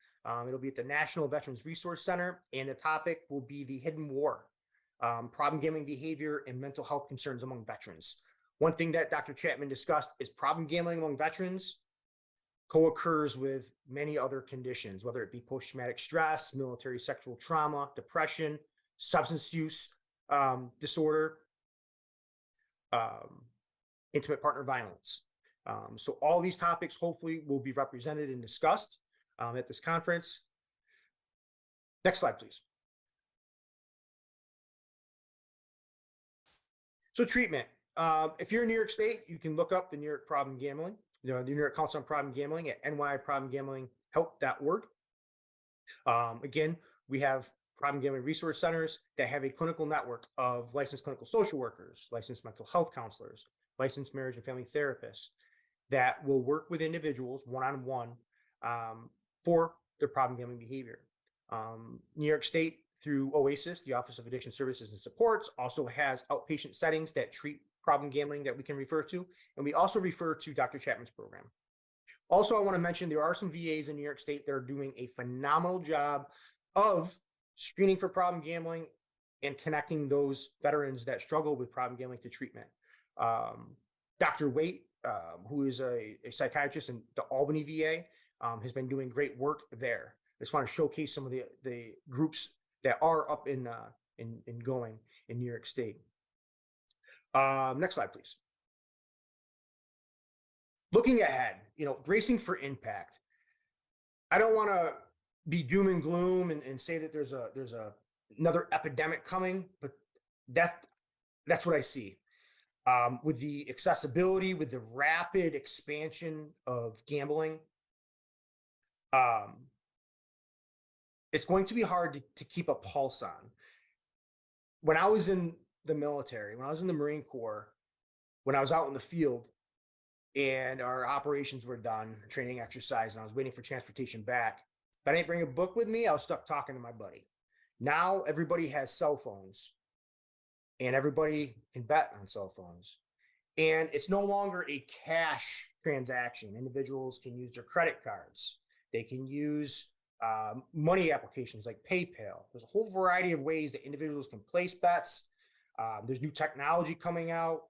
It'll be at the National Veterans Resource Center, and the topic will be the hidden war, problem gambling behavior and mental health concerns among veterans. One thing that Dr. Chapman discussed is problem gambling among veterans co-occurs with many other conditions, whether it be post-traumatic stress, military sexual trauma, depression, substance use disorder, intimate partner violence. So all these topics hopefully will be represented and discussed at this conference. Next slide, please. So treatment. If you're in New York State, you can look up the New York Problem Gambling, the New York Council on Problem Gambling at nyproblemgamblinghelp.org. Again, we have problem gambling resource centers that have a clinical network of licensed clinical social workers, licensed mental health counselors, licensed marriage and family therapists that will work with individuals one-on-one for their problem gambling behavior. New York State, through OASIS, the Office of Addiction Services and Supports, also has outpatient settings that treat problem gambling that we can refer to. And we also refer to Dr. Chapman's program. Also, I want to mention there are some VAs in New York State that are doing a phenomenal job of screening for problem gambling and connecting those veterans that struggle with problem gambling to treatment. Dr. Waite, who is a psychiatrist in the Albany VA, has been doing great work there. I just want to showcase some of the groups that are up in going in New York State. Next slide, please. Looking ahead, bracing for impact. I don't want to be doom and gloom and say that there's another epidemic coming, but that's what I see. With the accessibility, with the rapid expansion of gambling, it's going to be hard to keep a pulse on. When I was in the military, when I was in the Marine Corps, when I was out in the field and our operations were done, training exercise, and I was waiting for transportation back, if I didn't bring a book with me, I was stuck talking to my buddy. Now everybody has cell phones and everybody can bet on cell phones. And it's no longer a cash transaction. Individuals can use their credit cards. They can use money applications like PayPal. There's a whole variety of ways that individuals can place bets. There's new technology coming out,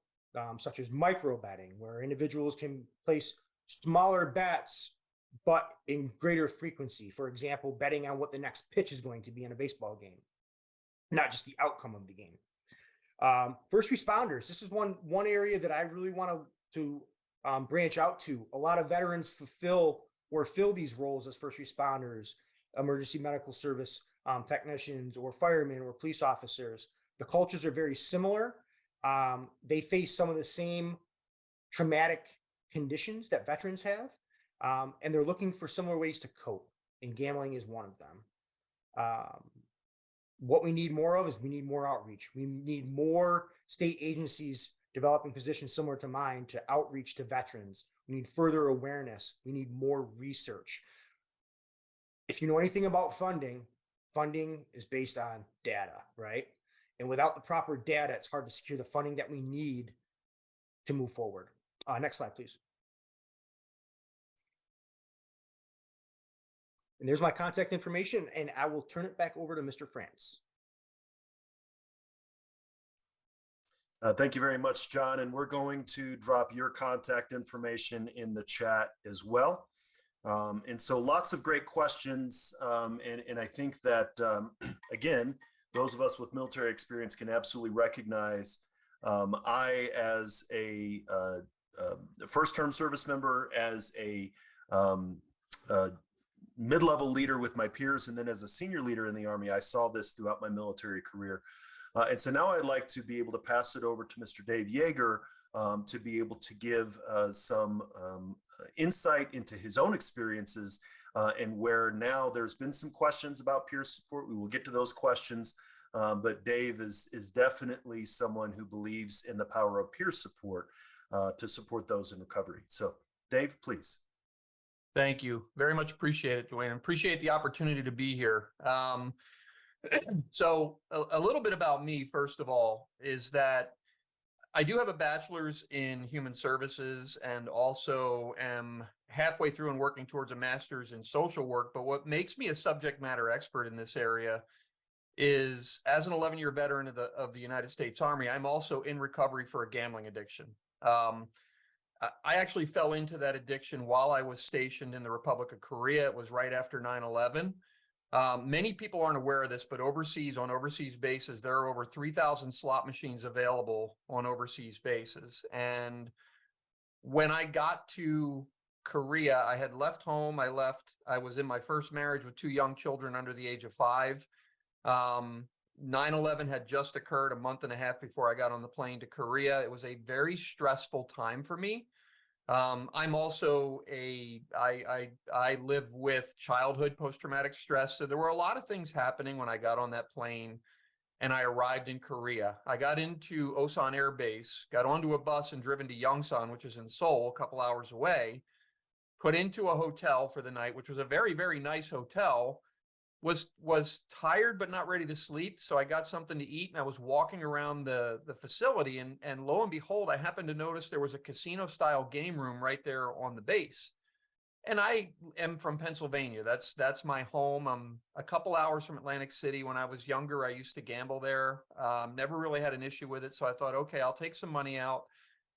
such as micro betting, where individuals can place smaller bets, but in greater frequency. For example, betting on what the next pitch is going to be in a baseball game, not just the outcome of the game. First responders. This is one area that I really want to branch out to. A lot of veterans fill these roles as first responders, emergency medical service technicians, or firemen, or police officers. The cultures are very similar. They face some of the same traumatic conditions that veterans have, and they're looking for similar ways to cope, and gambling is one of them. What we need more of is we need more outreach. We need more state agencies developing positions similar to mine to outreach to veterans. We need further awareness. We need more research. If you know anything about funding is based on data, right? And without the proper data, it's hard to secure the funding that we need to move forward. Next slide, please. And there's my contact information, and I will turn it back over to Mr. France. Thank you very much, John. And we're going to drop your contact information in the chat as well. And so lots of great questions. And I think that, again, those of us with military experience can absolutely recognize I, as a first-term service member, as a mid-level leader with my peers, and then as a senior leader in the Army, I saw this throughout my military career. And so now I'd like to be able to pass it over to Mr. Dave Yeager to be able to give some insight into his own experiences and where now there's been some questions about peer support. We will get to those questions, but Dave is definitely someone who believes in the power of peer support to support those in recovery. So Dave, please. Thank you. Very much appreciate it, Dwayne. Appreciate the opportunity to be here. So a little bit about me, first of all, is that I do have a bachelor's in human services and also am halfway through and working towards a master's in social work. But what makes me a subject matter expert in this area is, as an 11-year veteran of the United States Army, I'm also in recovery for a gambling addiction. I actually fell into that addiction while I was stationed in the Republic of Korea. It was right after 9/11. Many people aren't aware of this, but on overseas bases, there are over 3,000 slot machines available on overseas bases. And when I got to Korea, I had left home. I was in my first marriage with 2 young children under the age of 5. 9/11 had just occurred a month and a half before I got on the plane to Korea. It was a very stressful time for me. I'm also I live with childhood post-traumatic stress. So there were a lot of things happening when I got on that plane and I arrived in Korea. I got into Osan Air Base, got onto a bus and driven to Yongsan, which is in Seoul, a couple hours away, put into a hotel for the night, which was a very, very nice hotel. Was tired but not ready to sleep, so I got something to eat and I was walking around the facility, and lo and behold, I happened to notice there was a casino style game room right there on the base. And I am from Pennsylvania. That's my home. I'm a couple hours from Atlantic City. When I was younger, I used to gamble there. Never really had an issue with it, so I thought, okay, I'll take some money out.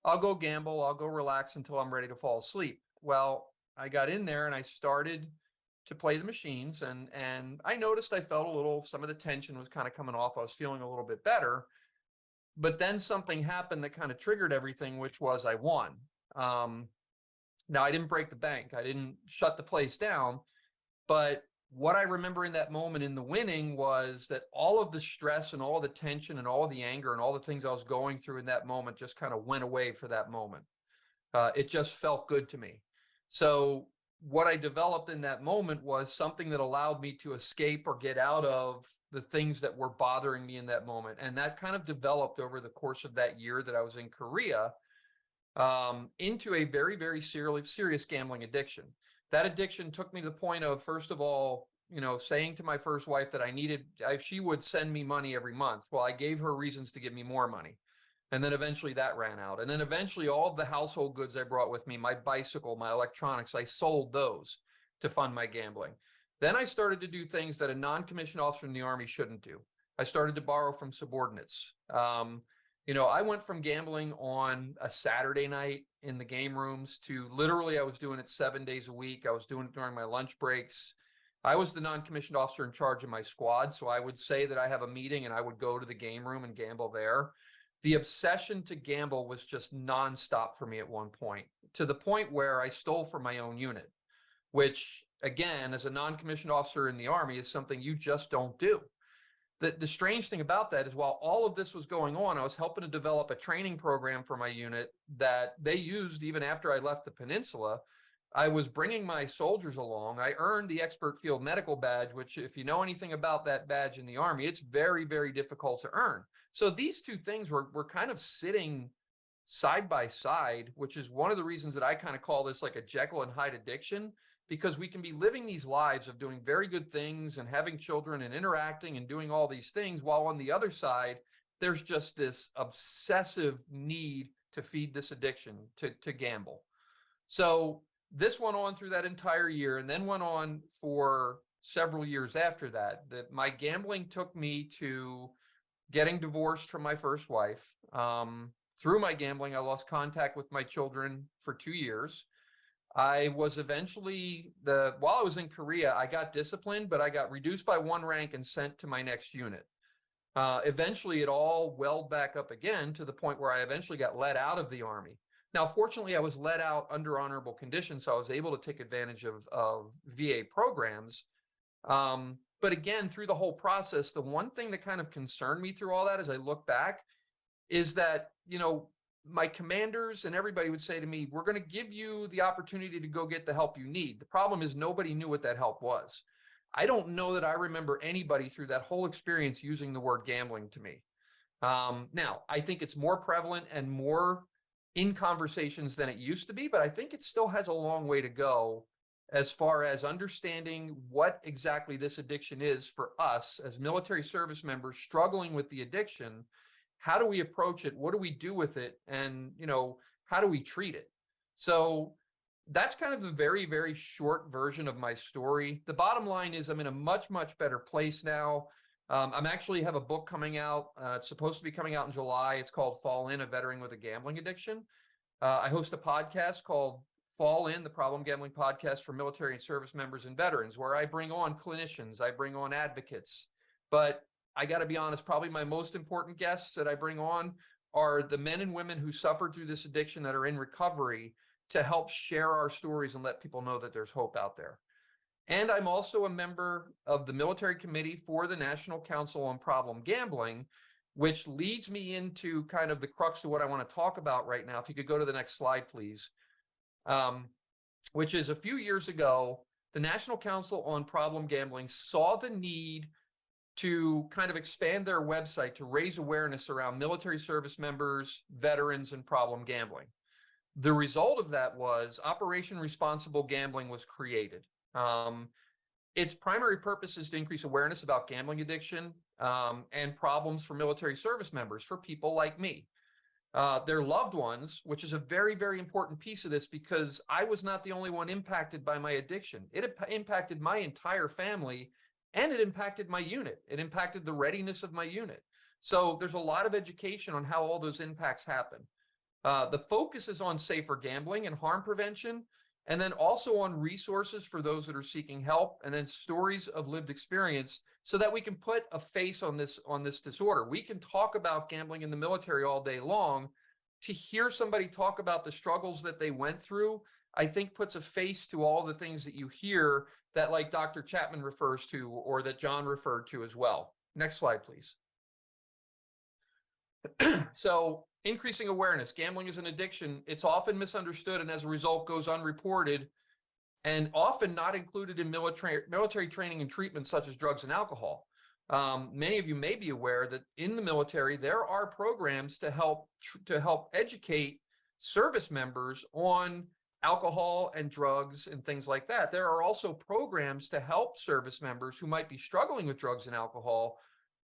I'll go gamble. I'll go relax until I'm ready to fall asleep. Well, I got in there and I started to play the machines, and I noticed I felt some of the tension was kind of coming off. I was feeling a little bit better, but then something happened that kind of triggered everything, which was I won. Now I didn't break the bank. I didn't shut the place down, but what I remember in that moment in the winning was that all of the stress and all the tension and all the anger and all the things I was going through in that moment just kind of went away for that moment. It just felt good to me. So what I developed in that moment was something that allowed me to escape or get out of the things that were bothering me in that moment. And that kind of developed over the course of that year that I was in Korea, into a very, very serious gambling addiction. That addiction took me to the point of, first of all, saying to my first wife that she would send me money every month. Well, I gave her reasons to give me more money. And then eventually that ran out. And then eventually all of the household goods I brought with me, my bicycle, my electronics, I sold those to fund my gambling. Then I started to do things that a non-commissioned officer in the Army shouldn't do. I started to borrow from subordinates. I went from gambling on a Saturday night in the game rooms to literally I was doing it 7 days a week. I was doing it during my lunch breaks. I was the non-commissioned officer in charge of my squad. So I would say that I have a meeting and I would go to the game room and gamble there. The obsession to gamble was just nonstop for me at one point, to the point where I stole from my own unit, which, again, as a non-commissioned officer in the Army, is something you just don't do. The strange thing about that is, while all of this was going on, I was helping to develop a training program for my unit that they used even after I left the peninsula. I was bringing my soldiers along. I earned the Expert Field Medical Badge, which, if you know anything about that badge in the Army, it's very, very difficult to earn. So these two things were kind of sitting side by side, which is one of the reasons that I kind of call this like a Jekyll and Hyde addiction, because we can be living these lives of doing very good things and having children and interacting and doing all these things, while on the other side, there's just this obsessive need to feed this addiction to gamble. So this went on through that entire year, and then went on for several years after that. That my gambling took me to getting divorced from my first wife. Through my gambling, I lost contact with my children for 2 years. I was eventually, while I was in Korea, I got disciplined, but I got reduced by 1 rank and sent to my next unit. Eventually, it all welled back up again to the point where I eventually got let out of the Army. Now, fortunately, I was let out under honorable conditions, so I was able to take advantage of VA programs. But again, through the whole process, the one thing that kind of concerned me through all that, as I look back, is that, my commanders and everybody would say to me, we're going to give you the opportunity to go get the help you need. The problem is nobody knew what that help was. I don't know that I remember anybody through that whole experience using the word gambling to me. Now, I think it's more prevalent and more in conversations than it used to be, but I think it still has a long way to go as far as understanding what exactly this addiction is for us as military service members struggling with the addiction. how do we approach it? What do we do with it? And, how do we treat it? So that's kind of the very, very short version of my story. The bottom line is I'm in a much, much better place now. I'm actually have a book coming out. It's supposed to be coming out in July. It's called Fall In, A Veteran with a Gambling Addiction. I host a podcast called Fall In, the Problem Gambling Podcast for military and service members and veterans, where I bring on clinicians, I bring on advocates. But I got to be honest, probably my most important guests that I bring on are the men and women who suffered through this addiction that are in recovery, to help share our stories and let people know that there's hope out there. And I'm also a member of the military committee for the National Council on Problem Gambling, which leads me into kind of the crux of what I want to talk about right now. If you could go to the next slide, please. Which is a few years ago, the National Council on Problem Gambling saw the need to kind of expand their website to raise awareness around military service members, veterans, and problem gambling. The result of that was Operation Responsible Gambling was created. Its primary purpose is to increase awareness about gambling addiction and problems for military service members, for people like me. Their loved ones, which is a very, very important piece of this, because I was not the only one impacted by my addiction. It impacted my entire family, and it impacted my unit. It impacted the readiness of my unit. So there's a lot of education on how all those impacts happen. The focus is on safer gambling and harm prevention, and then also on resources for those that are seeking help, and then stories of lived experience, so that we can put a face on this disorder. We can talk about gambling in the military all day long. To hear somebody talk about the struggles that they went through, I think puts a face to all the things that you hear that, like Dr. Chapman refers to, or that John referred to as well. Next slide, please. So, increasing awareness. Gambling is an addiction. It's often misunderstood, and as a result goes unreported, and often not included in military training and treatment, such as drugs and alcohol. Many of you may be aware that in the military, there are programs to help educate service members on alcohol and drugs and things like that. There are also programs to help service members who might be struggling with drugs and alcohol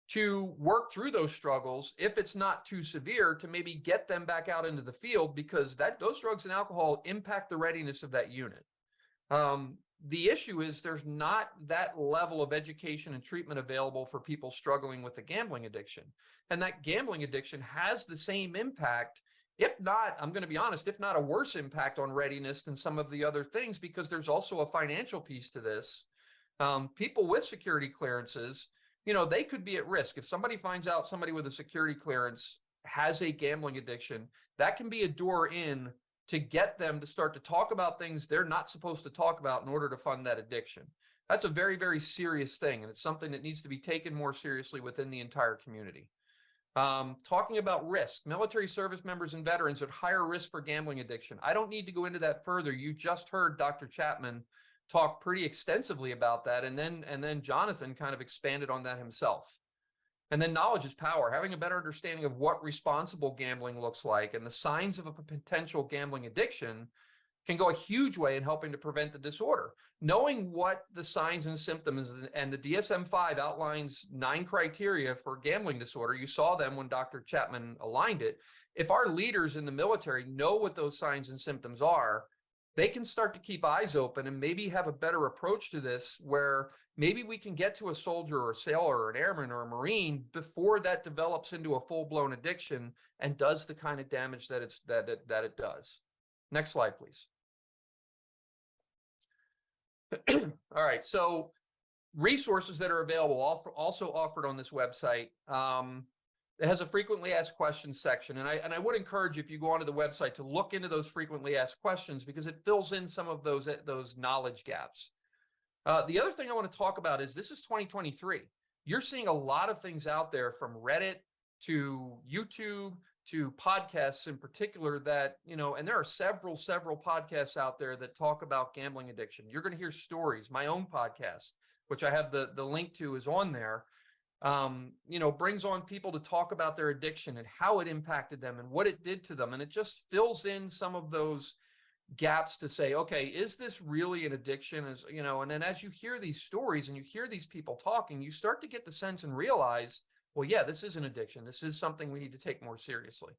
to work through those struggles, if it's not too severe, to maybe get them back out into the field, because those drugs and alcohol impact the readiness of that unit. The issue is there's not that level of education and treatment available for people struggling with a gambling addiction. And that gambling addiction has the same impact, if not, I'm going to be honest, if not a worse impact on readiness than some of the other things, because there's also a financial piece to this. People with security clearances, they could be at risk. If somebody finds out somebody with a security clearance has a gambling addiction, that can be a door in to get them to start to talk about things they're not supposed to talk about in order to fund that addiction. That's a very, very serious thing, and it's something that needs to be taken more seriously within the entire community. Talking about risk, military service members and veterans are at higher risk for gambling addiction. I don't need to go into that further. You just heard Dr. Chapman talk pretty extensively about that, and then Jonathan kind of expanded on that himself. And then knowledge is power. Having a better understanding of what responsible gambling looks like and the signs of a potential gambling addiction can go a huge way in helping to prevent the disorder. Knowing what the signs and symptoms, and the DSM-5 outlines 9 criteria for gambling disorder. You saw them when Dr. Chapman aligned it. If our leaders in the military know what those signs and symptoms are, they can start to keep eyes open and maybe have a better approach to this, where maybe we can get to a soldier or a sailor or an airman or a Marine before that develops into a full-blown addiction and does the kind of damage that it does. Next slide, please. All right, so resources that are available, also offered on this website. It has a frequently asked questions section, and I would encourage you, if you go onto the website, to look into those frequently asked questions, because it fills in some of those knowledge gaps. The other thing I want to talk about is this is 2023. You're seeing a lot of things out there, from Reddit to YouTube to podcasts in particular, that, and there are several podcasts out there that talk about gambling addiction. You're going to hear stories. My own podcast, which I have the link to, is on there. Brings on people to talk about their addiction and how it impacted them and what it did to them. And it just fills in some of those gaps to say, okay, is this really an addiction? And then as you hear these stories and you hear these people talking, you start to get the sense and realize well, yeah, this is an addiction. This is something we need to take more seriously.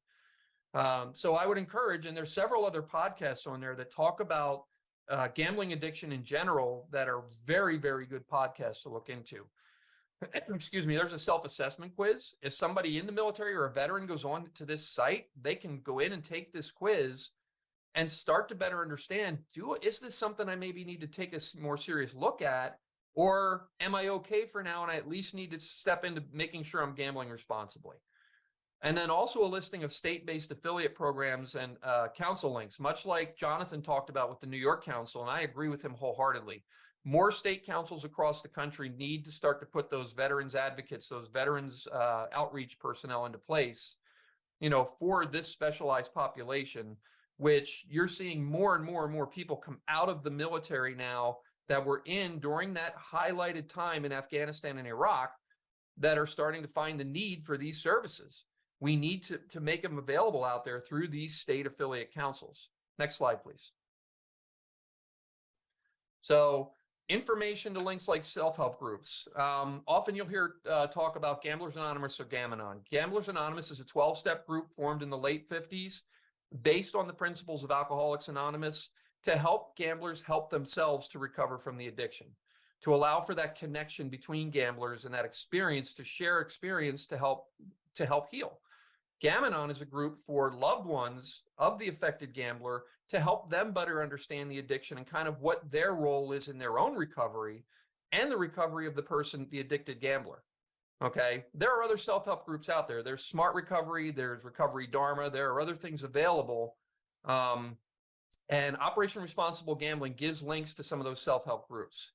So I would encourage, and there's several other podcasts on there that talk about gambling addiction in general that are very, very good podcasts to look into. Excuse me, there's a self-assessment quiz. If somebody in the military or a veteran goes on to this site, they can go in and take this quiz and start to better understand, is this something I maybe need to take a more serious look at? Or am I okay for now and I at least need to step into making sure I'm gambling responsibly? And then also a listing of state-based affiliate programs and council links, much like Jonathan talked about with the New York Council, and I agree with him wholeheartedly. More state councils across the country need to start to put those veterans advocates, those veterans outreach personnel into place, for this specialized population, which you're seeing more and more and more people come out of the military now that were in during that highlighted time in Afghanistan and Iraq that are starting to find the need for these services. We need to make them available out there through these state affiliate councils. Next slide, please. So information to links like self-help groups. Often you'll hear talk about Gamblers Anonymous or Gam-Anon. Gamblers Anonymous is a 12-step group formed in the late 50s based on the principles of Alcoholics Anonymous to help gamblers help themselves to recover from the addiction, to allow for that connection between gamblers and that experience, to share experience to help heal. Gam-Anon is a group for loved ones of the affected gambler to help them better understand the addiction and kind of what their role is in their own recovery and the recovery of the person, the addicted gambler. Okay, there are other self-help groups out there. There's Smart Recovery, there's Recovery Dharma, there are other things available. And Operation Responsible Gambling gives links to some of those self-help groups.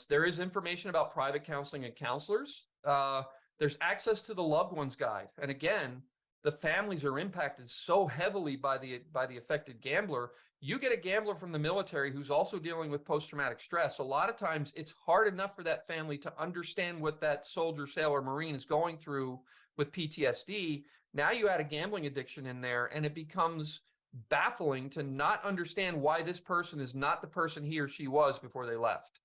There is information about private counseling and counselors. There's access to the loved ones guide. And again, the families are impacted so heavily by the affected gambler. You get a gambler from the military who's also dealing with post-traumatic stress. A lot of times it's hard enough for that family to understand what that soldier, sailor, Marine is going through with PTSD. Now you add a gambling addiction in there and it becomes baffling to not understand why this person is not the person he or she was before they left.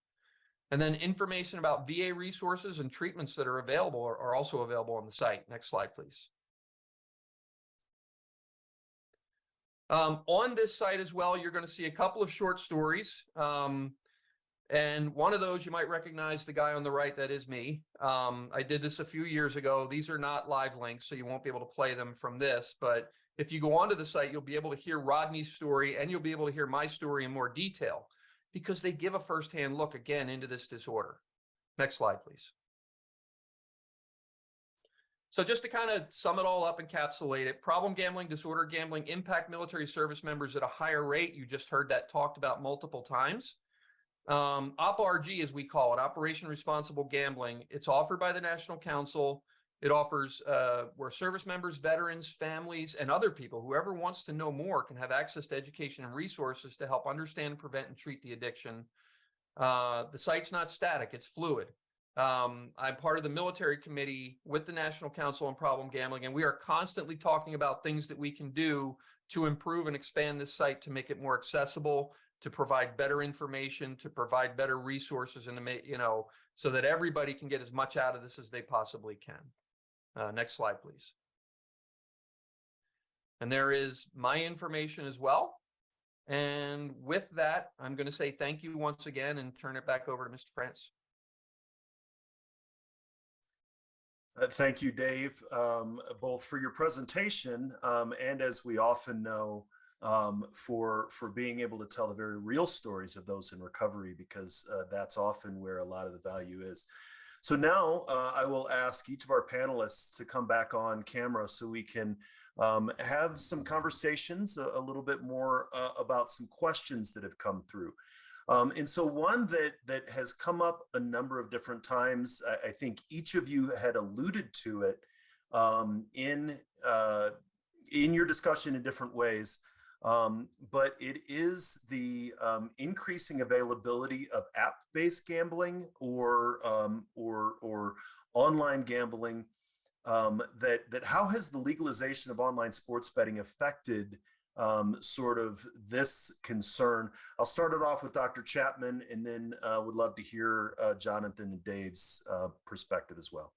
And then information about VA resources and treatments that are available are also available on the site. Next slide, please. On this site as well, you're going to see a couple of short stories. And one of those you might recognize the guy on the right, that is me. I did this a few years ago. These are not live links, so you won't be able to play them from this. But if you go onto the site, you'll be able to hear Rodney's story and you'll be able to hear my story in more detail, because they give a firsthand look again into this disorder. Next slide, please. So just to kind of sum it all up, encapsulate it, problem gambling, disorder gambling impact military service members at a higher rate. You just heard that talked about multiple times. OPRG, as we call it, Operation Responsible Gambling. It's offered by the National Council. It offers where service members, veterans, families, and other people, whoever wants to know more, can have access to education and resources to help understand, prevent, and treat the addiction. The site's not static, it's fluid. I'm part of the military committee with the National Council on Problem Gambling, and we are constantly talking about things that we can do to improve and expand this site to make it more accessible, to provide better information, to provide better resources, and to make, so that everybody can get as much out of this as they possibly can. Next slide, please. And there is my information as well. And with that, I'm going to say thank you once again and turn it back over to Mr. France. Thank you, Dave, both for your presentation and, as we often know, for being able to tell the very real stories of those in recovery, because that's often where a lot of the value is. So now I will ask each of our panelists to come back on camera so we can have some conversations a little bit more about some questions that have come through. And so one that has come up a number of different times, I think each of you had alluded to it in your discussion in different ways, but it is the increasing availability of app-based gambling or online gambling. That how has the legalization of online sports betting affected sort of this concern? I'll start it off with Dr. Chapman, and then would love to hear Jonathan and Dave's perspective as well.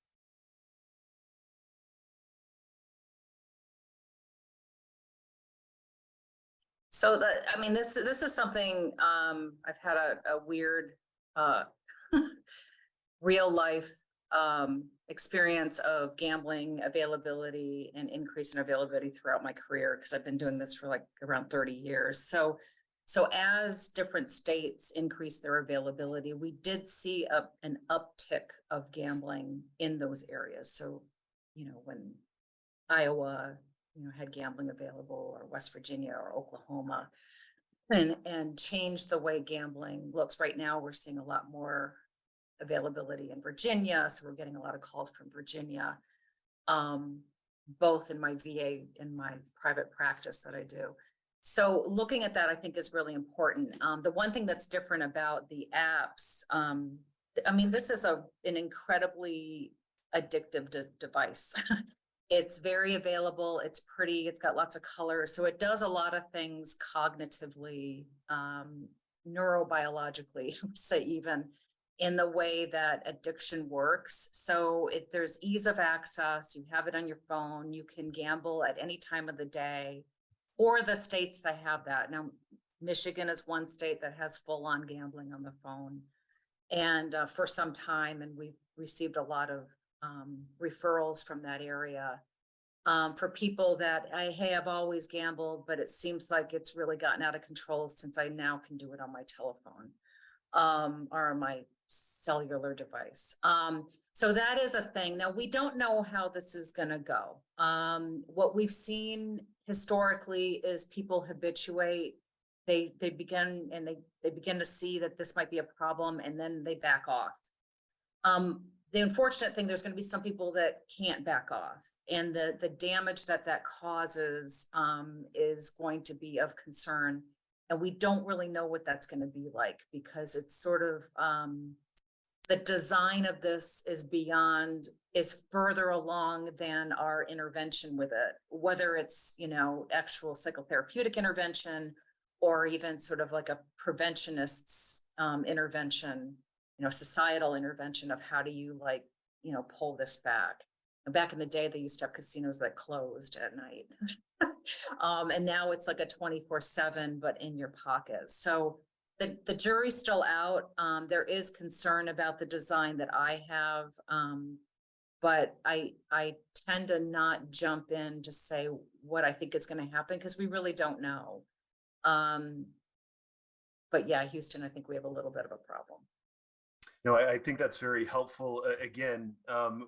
So I mean, this is something, I've had a weird, real life, experience of gambling availability and increase in availability throughout my career, because I've been doing this for like around 30 years. So as different states increase their availability, we did see an uptick of gambling in those areas. So, when Iowa, had gambling available, or West Virginia or Oklahoma, and changed the way gambling looks. Right now, we're seeing a lot more availability in Virginia. So we're getting a lot of calls from Virginia, both in my VA and my private practice that I do. So looking at that, I think is really important. The one thing that's different about the apps, I mean, this is an incredibly addictive device. It's very available. It's pretty. It's got lots of colors. So it does a lot of things cognitively, neurobiologically, say, even in the way that addiction works. So there's ease of access. You have it on your phone. You can gamble at any time of the day. For the states that have that. Now, Michigan is one state that has full-on gambling on the phone, and for some time, and we've received a lot of referrals from that area, for people that, hey, I've always gambled, but it seems like it's really gotten out of control since I now can do it on my telephone, or on my cellular device. So that is a thing. Now, we don't know how this is going to go. What we've seen historically is people habituate. They begin to see that this might be a problem, and then they back off. The unfortunate thing, there's going to be some people that can't back off, and the damage that causes is going to be of concern. And we don't really know what that's going to be like, because it's sort of, the design of this is further along than our intervention with it, whether it's, actual psychotherapeutic intervention, or even sort of like a preventionist's intervention, societal intervention of how do you pull this back. And back in the day, they used to have casinos that closed at night. And now it's like a 24/7, but in your pocket. So the jury's still out. There is concern about the design that I have, but I tend to not jump in to say what I think is going to happen, because we really don't know. But yeah, Houston, I think we have a little bit of a problem. No, I think that's very helpful. Again,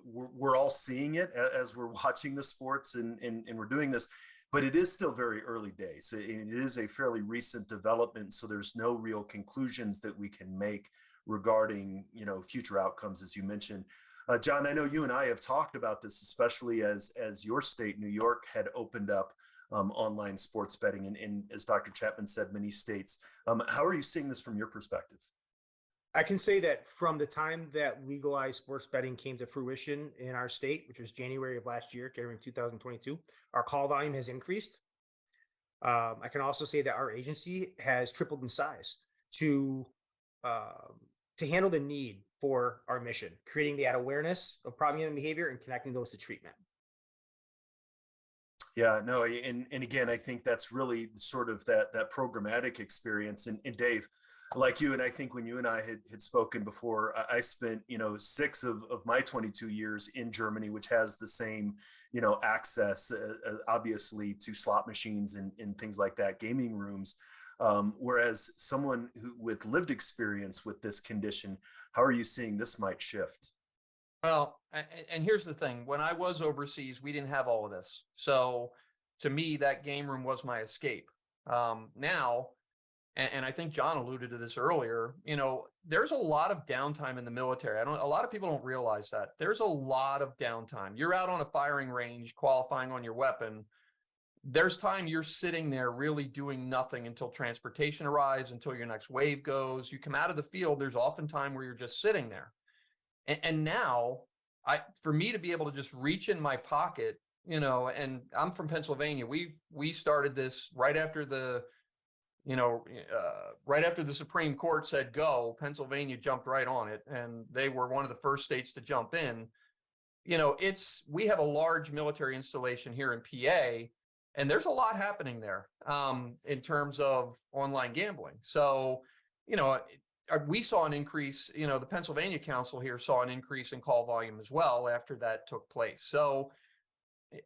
we're all seeing it as we're watching the sports and we're doing this, but it is still very early days. It is a fairly recent development, so there's no real conclusions that we can make regarding, future outcomes, as you mentioned. John, I know you and I have talked about this, especially as your state, New York, had opened up online sports betting, and as Dr. Chapman said, many states. How are you seeing this from your perspective? I can say that from the time that legalized sports betting came to fruition in our state, which was January of last year, January 2022, our call volume has increased. I can also say that our agency has tripled in size to handle the need for our mission, creating that awareness of problem gambling behavior and connecting those to treatment. Yeah, no, and again, I think that's really sort of that programmatic experience. And Dave, like you, and I think when you and I had spoken before, I spent 6 of my 22 years in Germany, which has the same access obviously to slot machines and things like that, gaming rooms. Whereas someone with lived experience with this condition, how are you seeing this might shift? Well, and here's the thing. When I was overseas, we didn't have all of this. So to me, that game room was my escape. Now, and I think John alluded to this earlier, there's a lot of downtime in the military. A lot of people don't realize that. There's a lot of downtime. You're out on a firing range qualifying on your weapon. There's time you're sitting there really doing nothing until transportation arrives, until your next wave goes. You come out of the field, there's often time where you're just sitting there. And now, for me to be able to just reach in my pocket, and I'm from Pennsylvania. We started this right after the Supreme Court said go. Pennsylvania jumped right on it, and they were one of the first states to jump in. We have a large military installation here in PA, And there's a lot happening there in terms of online gambling. So, we saw an increase, the Pennsylvania Council here saw an increase in call volume as well after that took place. So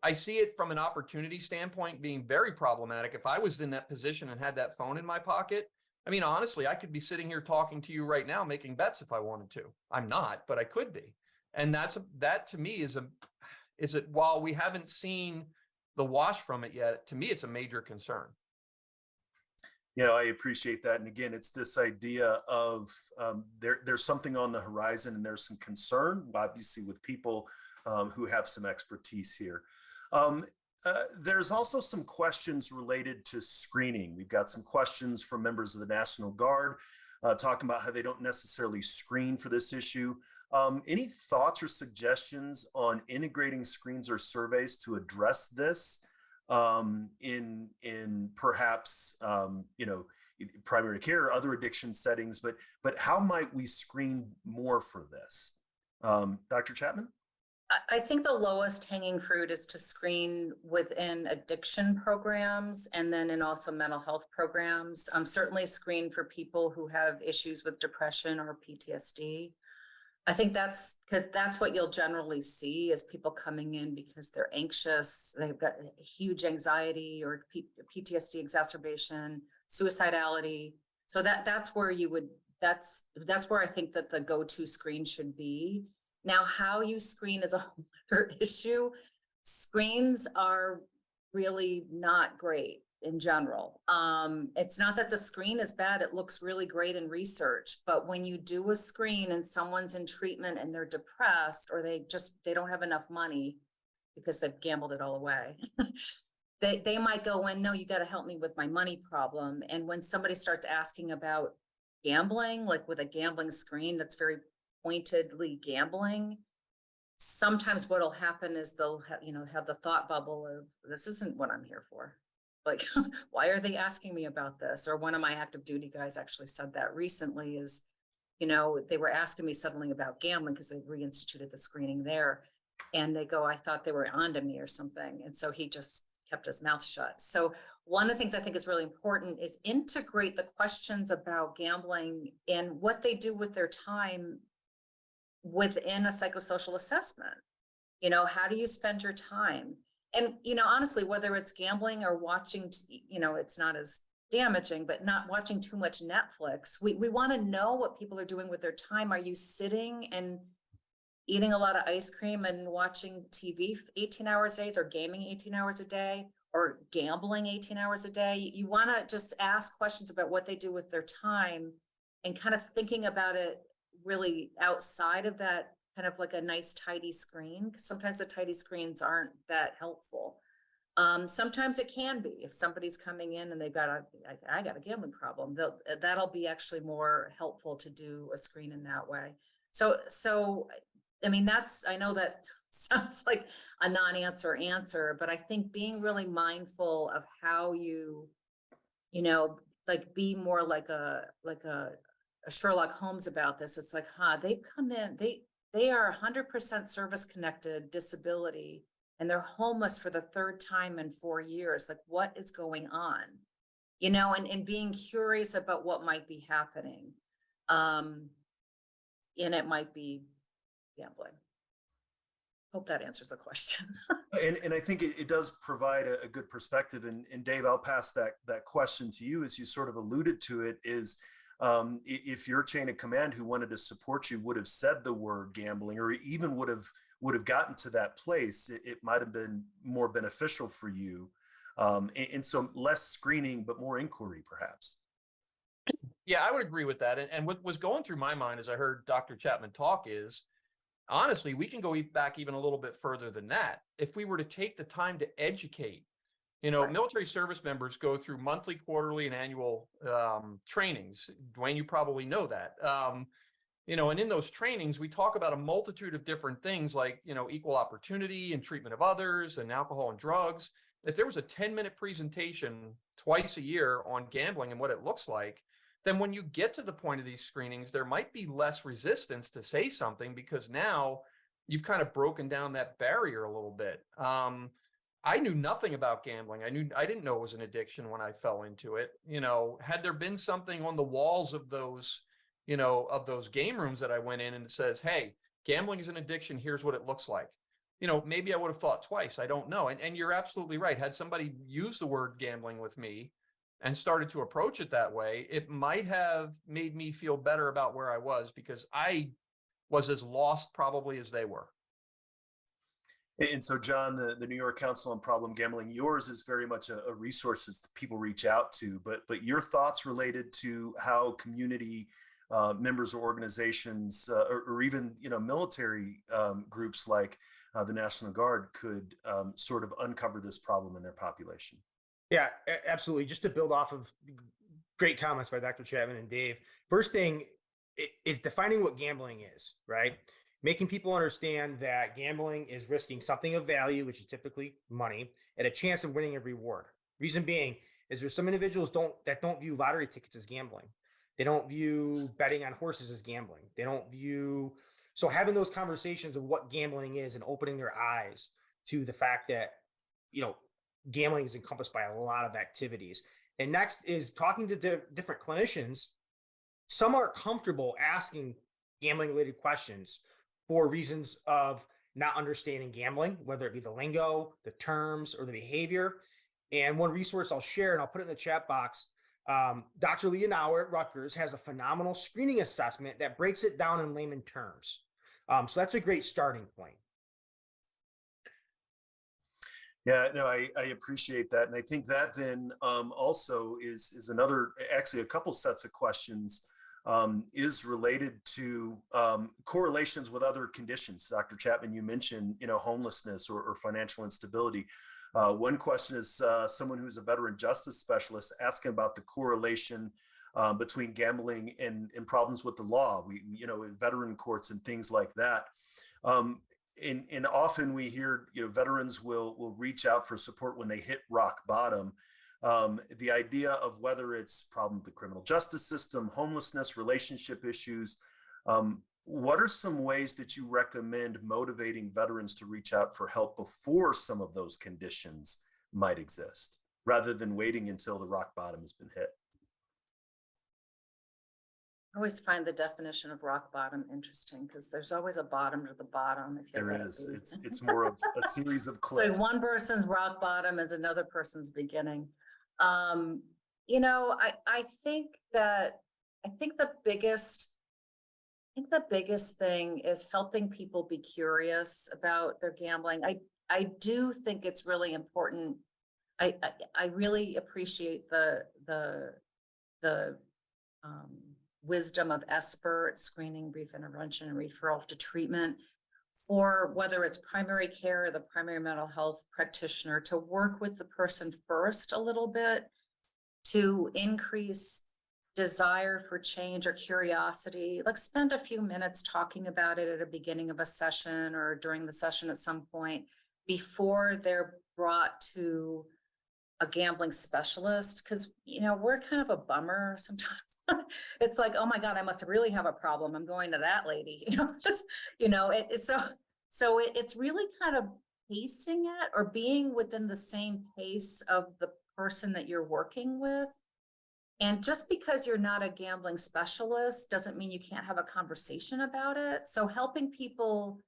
I see it from an opportunity standpoint being very problematic. If I was in that position and had that phone in my pocket, I mean, honestly, I could be sitting here talking to you right now, making bets if I wanted to. I'm not, but I could be. And that to me while we haven't seen the wash from it yet, to me, it's a major concern. Yeah, I appreciate that. And again, it's this idea of there's something on the horizon and there's some concern, obviously, with people who have some expertise here. There's also some questions related to screening. We've got some questions from members of the National Guard talking about how they don't necessarily screen for this issue. Any thoughts or suggestions on integrating screens or surveys to address this in perhaps primary care or other addiction settings? But how might we screen more for this? Dr. Chapman? I think the lowest hanging fruit is to screen within addiction programs and then in also mental health programs. Certainly screen for people who have issues with depression or PTSD. I think that's because that's what you'll generally see is people coming in because they're anxious, they've got huge anxiety or PTSD exacerbation, suicidality. So that's where that's where I think that the go-to screen should be. Now, how you screen is a whole other issue. Screens are really not great in general. It's not that the screen is bad. It looks really great in research, but when you do a screen and someone's in treatment and they're depressed or they don't have enough money because they've gambled it all away, they might go in, no, you got to help me with my money problem. And when somebody starts asking about gambling, like with a gambling screen that's very pointedly gambling, sometimes what'll happen is they'll have the thought bubble of, this isn't what I'm here for. Like, why are they asking me about this? Or one of my active duty guys actually said that recently is, they were asking me suddenly about gambling because they reinstituted the screening there. And they go, I thought they were onto me or something. And so he just kept his mouth shut. So one of the things I think is really important is integrate the questions about gambling and what they do with their time within a psychosocial assessment. How do you spend your time? And, honestly, whether it's gambling or watching, it's not as damaging, but not watching too much Netflix. We want to know what people are doing with their time. Are you sitting and eating a lot of ice cream and watching TV 18 hours a day, or gaming 18 hours a day, or gambling 18 hours a day? You want to just ask questions about what they do with their time and kind of thinking about it really outside of that kind of like a nice tidy screen, because sometimes the tidy screens aren't that helpful. Sometimes it can be if somebody's coming in and they've got I got a gambling problem, that'll be actually more helpful to do a screen in that way. So I mean, I know that sounds like a non-answer answer, but I think being really mindful of how be more like a Sherlock Holmes about this. It's like, they've come in, they are 100% service connected disability and they're homeless for the third time in 4 years. Like, what is going on? And being curious about what might be happening. And it might be gambling. Hope that answers the question. And I think it does provide a good perspective. And Dave, I'll pass that question to you, as you sort of alluded to it, is if your chain of command who wanted to support you would have said the word gambling, or even would have gotten to that place, it might have been more beneficial for you. And so less screening, but more inquiry, perhaps. Yeah, I would agree with that. And what was going through my mind as I heard Dr. Chapman talk is, honestly, we can go back even a little bit further than that. If we were to take the time to educate, Right. Military service members go through monthly, quarterly, and annual trainings. Dwayne, you probably know that. And in those trainings, we talk about a multitude of different things like, equal opportunity and treatment of others and alcohol and drugs. If there was a 10-minute presentation twice a year on gambling and what it looks like, then when you get to the point of these screenings, there might be less resistance to say something because now you've kind of broken down that barrier a little bit. I knew nothing about gambling. I didn't know it was an addiction when I fell into it. You know, had there been something on the walls of those, you know, of those game rooms that I went in and it says, hey, gambling is an addiction, here's what it looks like. You know, maybe I would have thought twice. I don't know. And you're absolutely right. Had somebody used the word gambling with me and started to approach it that way, it might have made me feel better about where I was, because I was as lost probably as they were. And so, John, the New York Council on Problem Gambling, yours is very much a resource that people reach out to. But your thoughts related to how community members or organizations, or even military groups like the National Guard could sort of uncover this problem in their population. Yeah, absolutely. Just to build off of great comments by Dr. Chapman and Dave. First thing is defining what gambling is, right? Making people understand that gambling is risking something of value, which is typically money, and a chance of winning a reward. Reason being is there's some individuals that don't view lottery tickets as gambling. They don't view betting on horses as gambling. They don't view, so having those conversations of what gambling is and opening their eyes to the fact that, gambling is encompassed by a lot of activities. And next is talking to different clinicians. Some are comfortable asking gambling related questions for reasons of not understanding gambling, whether it be the lingo, the terms, or the behavior. And one resource I'll share, and I'll put it in the chat box, Dr. Leonauer at Rutgers has a phenomenal screening assessment that breaks it down in layman terms. So that's a great starting point. Yeah, no, I appreciate that. And I think that then also is another, actually a couple sets of questions is related to correlations with other conditions. Dr. Chapman, you mentioned, homelessness or financial instability. One question is someone who's a veteran justice specialist asking about the correlation between gambling and problems with the law. We, in veteran courts and things like that. And often we hear, veterans will reach out for support when they hit rock bottom. The idea of whether it's problem with the criminal justice system, homelessness, relationship issues, what are some ways that you recommend motivating veterans to reach out for help before some of those conditions might exist, rather than waiting until the rock bottom has been hit? I always find the definition of rock bottom interesting, because there's always a bottom to the bottom. If There is. It's more of a series of cliffs. So one person's rock bottom is another person's beginning. I think the biggest thing is helping people be curious about their gambling. I do think it's really important. I really appreciate the wisdom of SBIRT, screening, brief intervention, and referral to treatment, for whether it's primary care or the primary mental health practitioner, to work with the person first a little bit to increase desire for change or curiosity. Like, spend a few minutes talking about it at the beginning of a session or during the session at some point before they're brought to a gambling specialist. Because, we're kind of a bummer sometimes. It's like, oh my God, I must really have a problem. I'm going to that lady, so it's really kind of pacing it, or being within the same pace of the person that you're working with. And just because you're not a gambling specialist doesn't mean you can't have a conversation about it. So helping people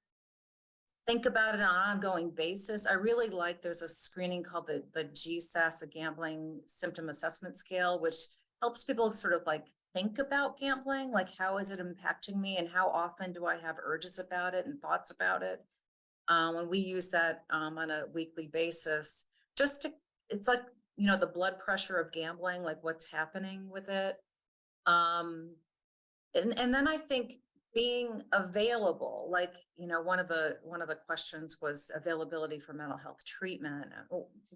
think about it on an ongoing basis. I really like, there's a screening called the GSAS, the Gambling Symptom Assessment Scale, which helps people sort of like think about gambling, like, how is it impacting me and how often do I have urges about it and thoughts about it? When we use that on a weekly basis, it's like, the blood pressure of gambling, like what's happening with it. And then I think being available, like, one of the questions was availability for mental health treatment.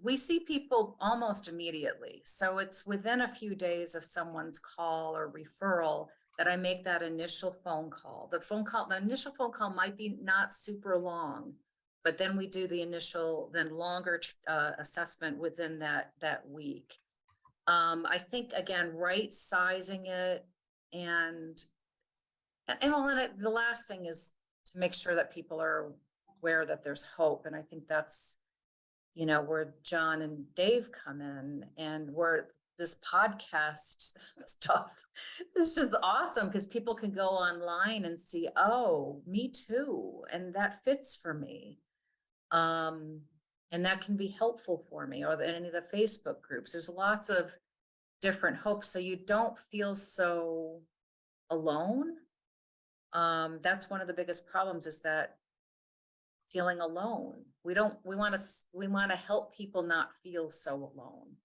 We see people almost immediately. So it's within a few days of someone's call or referral that I make that initial phone call. The initial phone call might be not super long, but then we do the initial, then longer assessment within that week. I think, again, right sizing it, and the last thing is to make sure that people are aware that there's hope. And I think that's where John and Dave come in, and where this podcast stuff this is awesome because people can go online and see, oh, me too, and that fits for me. And that can be helpful for me, or any of the Facebook groups. There's lots of different hopes, so you don't feel so alone. That's one of the biggest problems, is that feeling alone. We want to help people not feel so alone.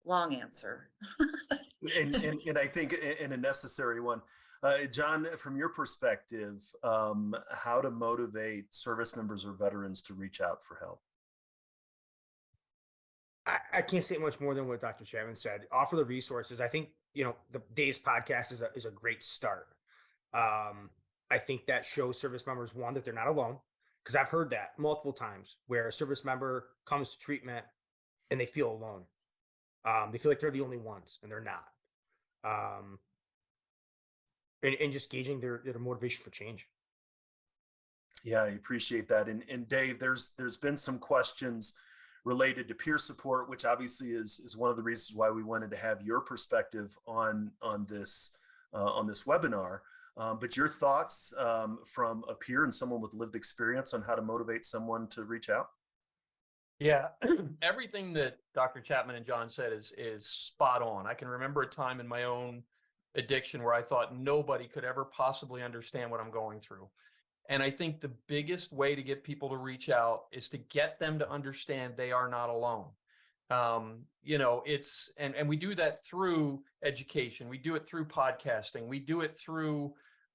Long answer. And I think in a necessary one. John, from your perspective, how to motivate service members or veterans to reach out for help? I can't say much more than what Dr. Chapman said. Offer the resources. I think, the Dave's podcast is a great start. I think that shows service members, one, that they're not alone, because I've heard that multiple times where a service member comes to treatment and they feel alone. They feel like they're the only ones, and they're not. And just gauging their motivation for change. Yeah, I appreciate that. And Dave, there's been some questions related to peer support, which obviously is one of the reasons why we wanted to have your perspective on this webinar. But your thoughts from a peer and someone with lived experience on how to motivate someone to reach out? Yeah, everything that Dr. Chapman and John said is spot on. I can remember a time in my own addiction where I thought nobody could ever possibly understand what I'm going through. And I think the biggest way to get people to reach out is to get them to understand they are not alone. It's, and we do that through education. We do it through podcasting. We do it through,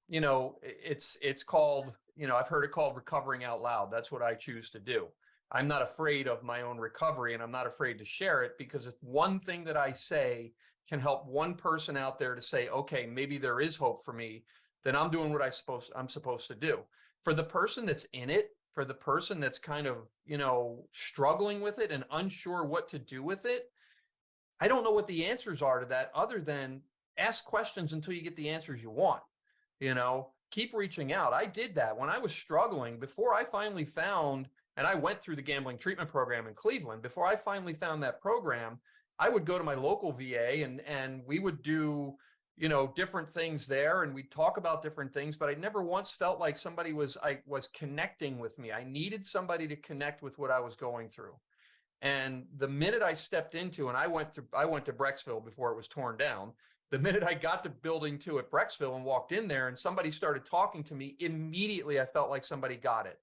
it's called, I've heard it called recovering out loud. That's what I choose to do. I'm not afraid of my own recovery, and I'm not afraid to share it, because if one thing that I say can help one person out there to say, okay, maybe there is hope for me, then I'm doing what I'm supposed to do. For the person that's in it, for the person that's kind of, struggling with it and unsure what to do with it, I don't know what the answers are to that, other than ask questions until you get the answers you want. Keep reaching out. I did that when I was struggling, before I finally found, and I went through the gambling treatment program in Cleveland. Before I finally found that program, I would go to my local VA and we would do, different things there, and we'd talk about different things, but I never once felt like somebody was connecting with me. I needed somebody to connect with what I was going through. And the minute I stepped into, and I went to Brecksville before it was torn down. The minute I got to building 2 at Brecksville and walked in there and somebody started talking to me, immediately I felt like somebody got it.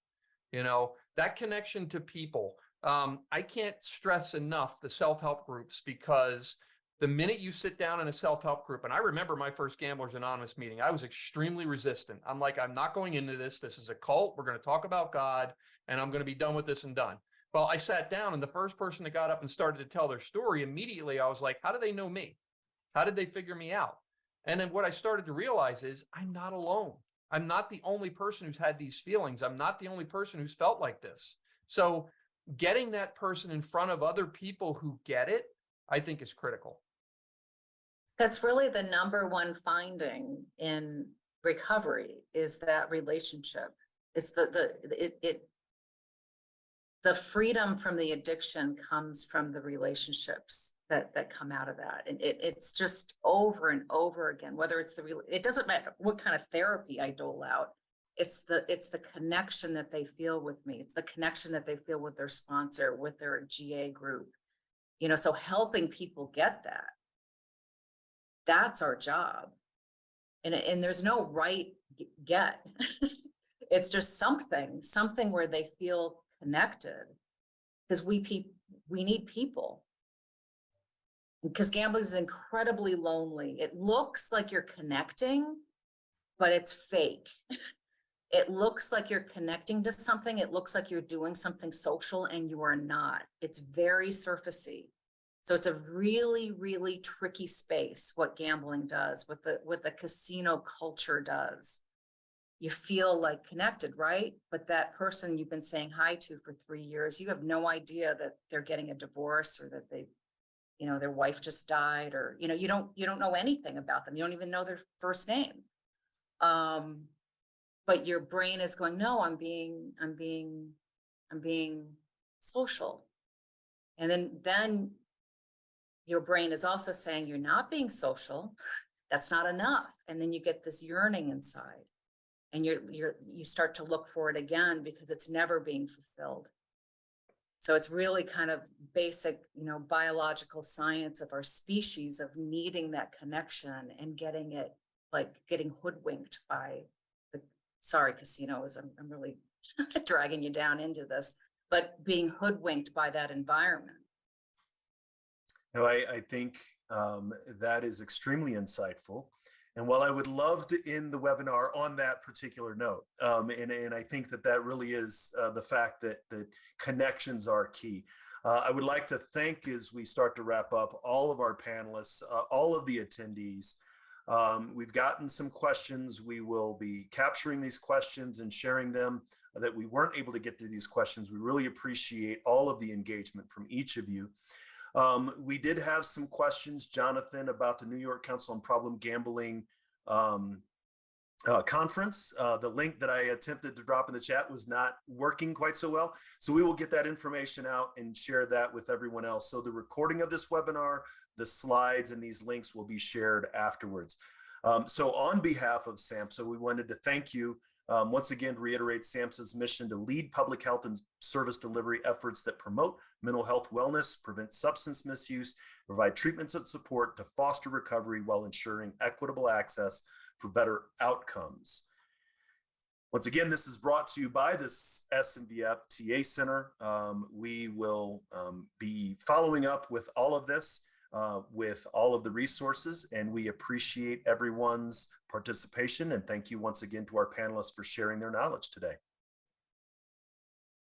That connection to people. I can't stress enough the self-help groups, because the minute you sit down in a self-help group, and I remember my first Gamblers Anonymous meeting, I was extremely resistant. I'm like, I'm not going into this. This is a cult. We're going to talk about God, and I'm going to be done with this and done. Well, I sat down, and the first person that got up and started to tell their story, immediately I was like, how do they know me? How did they figure me out? And then what I started to realize is I'm not alone. I'm not the only person who's had these feelings. I'm not the only person who's felt like this. So getting that person in front of other people who get it, I think, is critical. That's really the number one finding in recovery, is that relationship. It's the freedom from the addiction comes from the relationships that come out of that. And it's just over and over again, whether it's it doesn't matter what kind of therapy I dole out. It's the connection that they feel with me. It's the connection that they feel with their sponsor, with their GA group, so helping people get that. That's our job. And there's no right get. It's just something where they feel connected, because we need people. Because gambling is incredibly lonely. It looks like you're connecting, but it's fake. It looks like you're connecting to something. It looks like you're doing something social, and you are not. It's very surfacey. So it's a really, really tricky space, what gambling does, what the casino culture does. You feel like connected, right? But that person you've been saying hi to for 3 years, you have no idea that they're getting a divorce, or that their wife just died, or, you don't know anything about them. You don't even know their first name. But your brain is going, no, I'm being I'm being social. And then your brain is also saying you're not being social. That's not enough. And then you get this yearning inside, and you start to look for it again because it's never being fulfilled. So it's really kind of basic, biological science of our species of needing that connection and getting it, like getting hoodwinked by sorry, casinos, I'm really dragging you down into this, but being hoodwinked by that environment. No, I think that is extremely insightful. And while I would love to end the webinar on that particular note, and I think that really is the fact that connections are key. I would like to thank, as we start to wrap up, all of our panelists, all of the attendees. We've gotten some questions. We will be capturing these questions and sharing them. That we weren't able to get to these questions. We really appreciate all of the engagement from each of you. We did have some questions, Jonathan, about the New York Council on Problem Gambling conference. The link that I attempted to drop in the chat was not working quite so well. So we will get that information out and share that with everyone else. So the recording of this webinar, the slides, and these links will be shared afterwards. So on behalf of SAMHSA, we wanted to thank you. Once again, to reiterate SAMHSA's mission to lead public health and service delivery efforts that promote mental health wellness, prevent substance misuse, provide treatments and support to foster recovery while ensuring equitable access for better outcomes. Once again, this is brought to you by this SNVF TA Center. We will be following up with all of this, with all of the resources, and we appreciate everyone's participation, and thank you once again to our panelists for sharing their knowledge today.